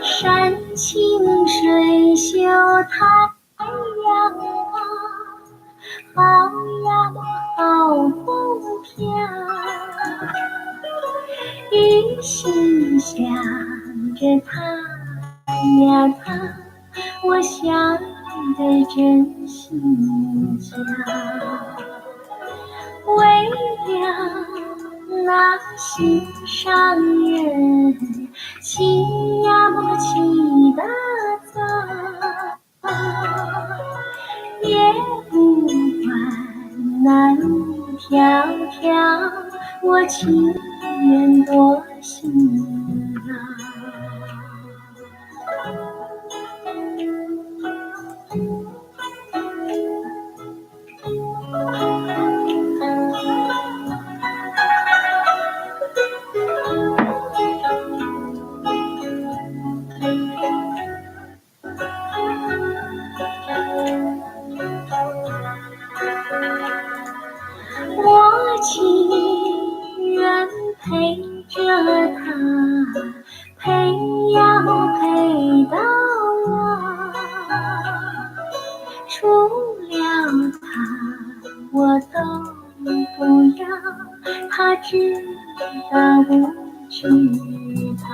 山清水秀太阳高，好呀嘛好风飘。一心想着他呀他，我想得真心焦。为了那心上人，起呀么起得早，也不管那路迢迢，我情愿多辛劳。我情愿陪着他，陪呀陪到老。除了他，我都不要，他知道不知道。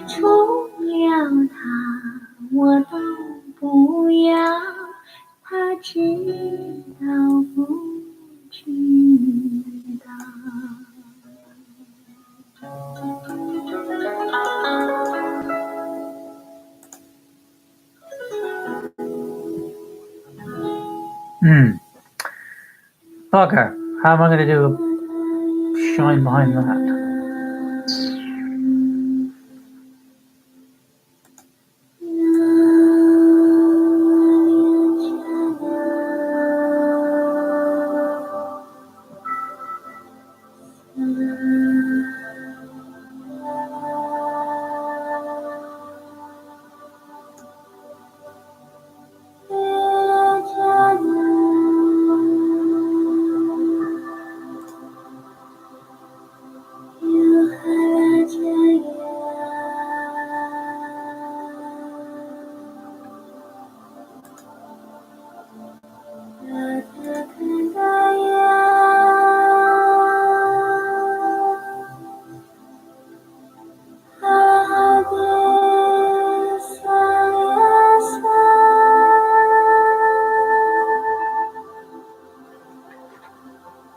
除了他，我都不要，他知道不知道？Bugger. How am I going to do a shine behind that?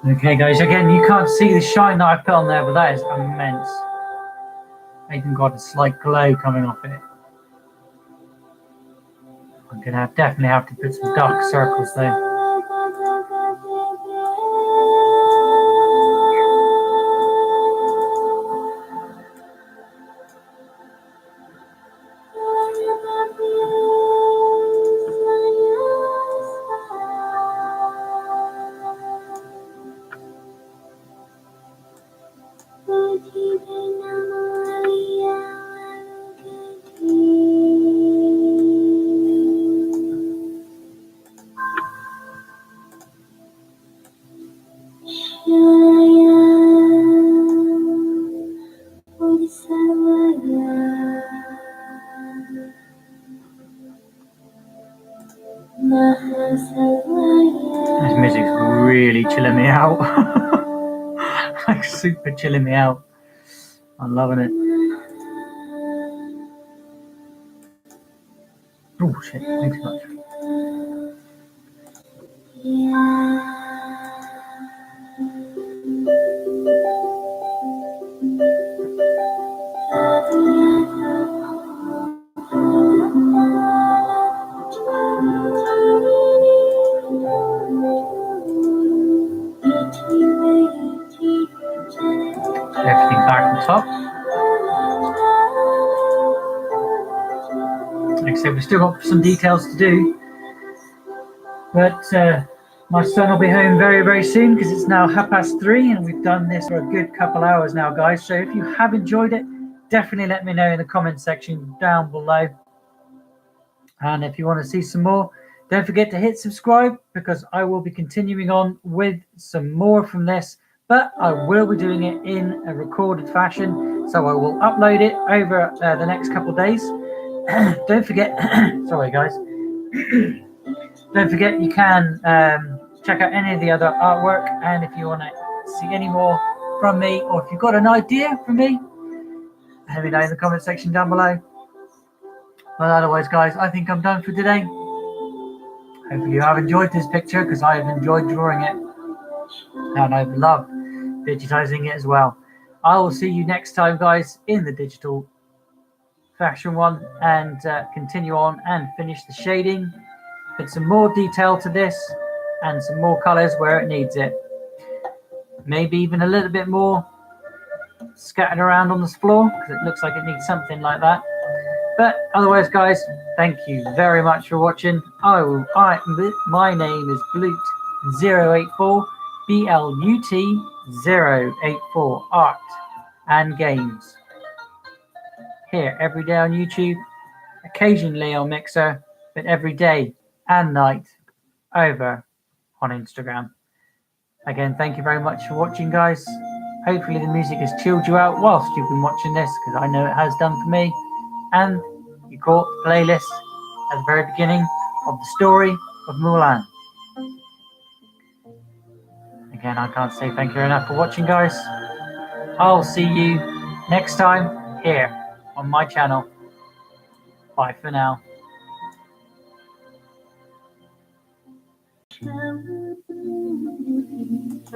Okay, guys, again, you can't see the shine that I put on there, but that is immense. I even got a slight glow coming off it. I'm gonna definitely have to put some dark circles there. This music's really chilling me out. Like super chilling me out. I'm loving it. Oh shit, thanks so much. Everything back on top. Like I said, we've still got some details to do, but my son will be home very, very soon because it's now 3:30 and we've done this for a good couple hours now, guys. So if you have enjoyed it, definitely let me know in the comment section down below. And if you want to see some more, don't forget to hit subscribe because I will be continuing on with some more from this, but I will be doing it in a recorded fashion. So I will upload it over the next couple of days. Don't forget, sorry guys, don't forget you can check out any of the other artwork, and if you want to see any more from me, or if you've got an idea from me, let me know in the comment section down below. But otherwise, guys, I think I'm done for today. Hopefully you have enjoyed this picture because I have enjoyed drawing it and I've loved digitizing it as well. I will see you next time, guys, in the digital fashion one, and continue on and finish the shading, put some more detail to this and some more colors where it needs it, maybe even a little bit more scattered around on this floor because it looks like it needs something like that. But otherwise, guys, thank you very much for watching. My name is Blut084, BLUT084, Art and Games. Here every day on YouTube, occasionally on Mixer, but every day and night over on Instagram. Again, thank you very much for watching, guys. Hopefully the music has chilled you out whilst you've been watching this, because I know it has done for me. And you caught the playlist at the very beginning of the story of Mulan. Again, I can't say thank you enough for watching, guys. I'll see you next time here on my channel. Bye for now.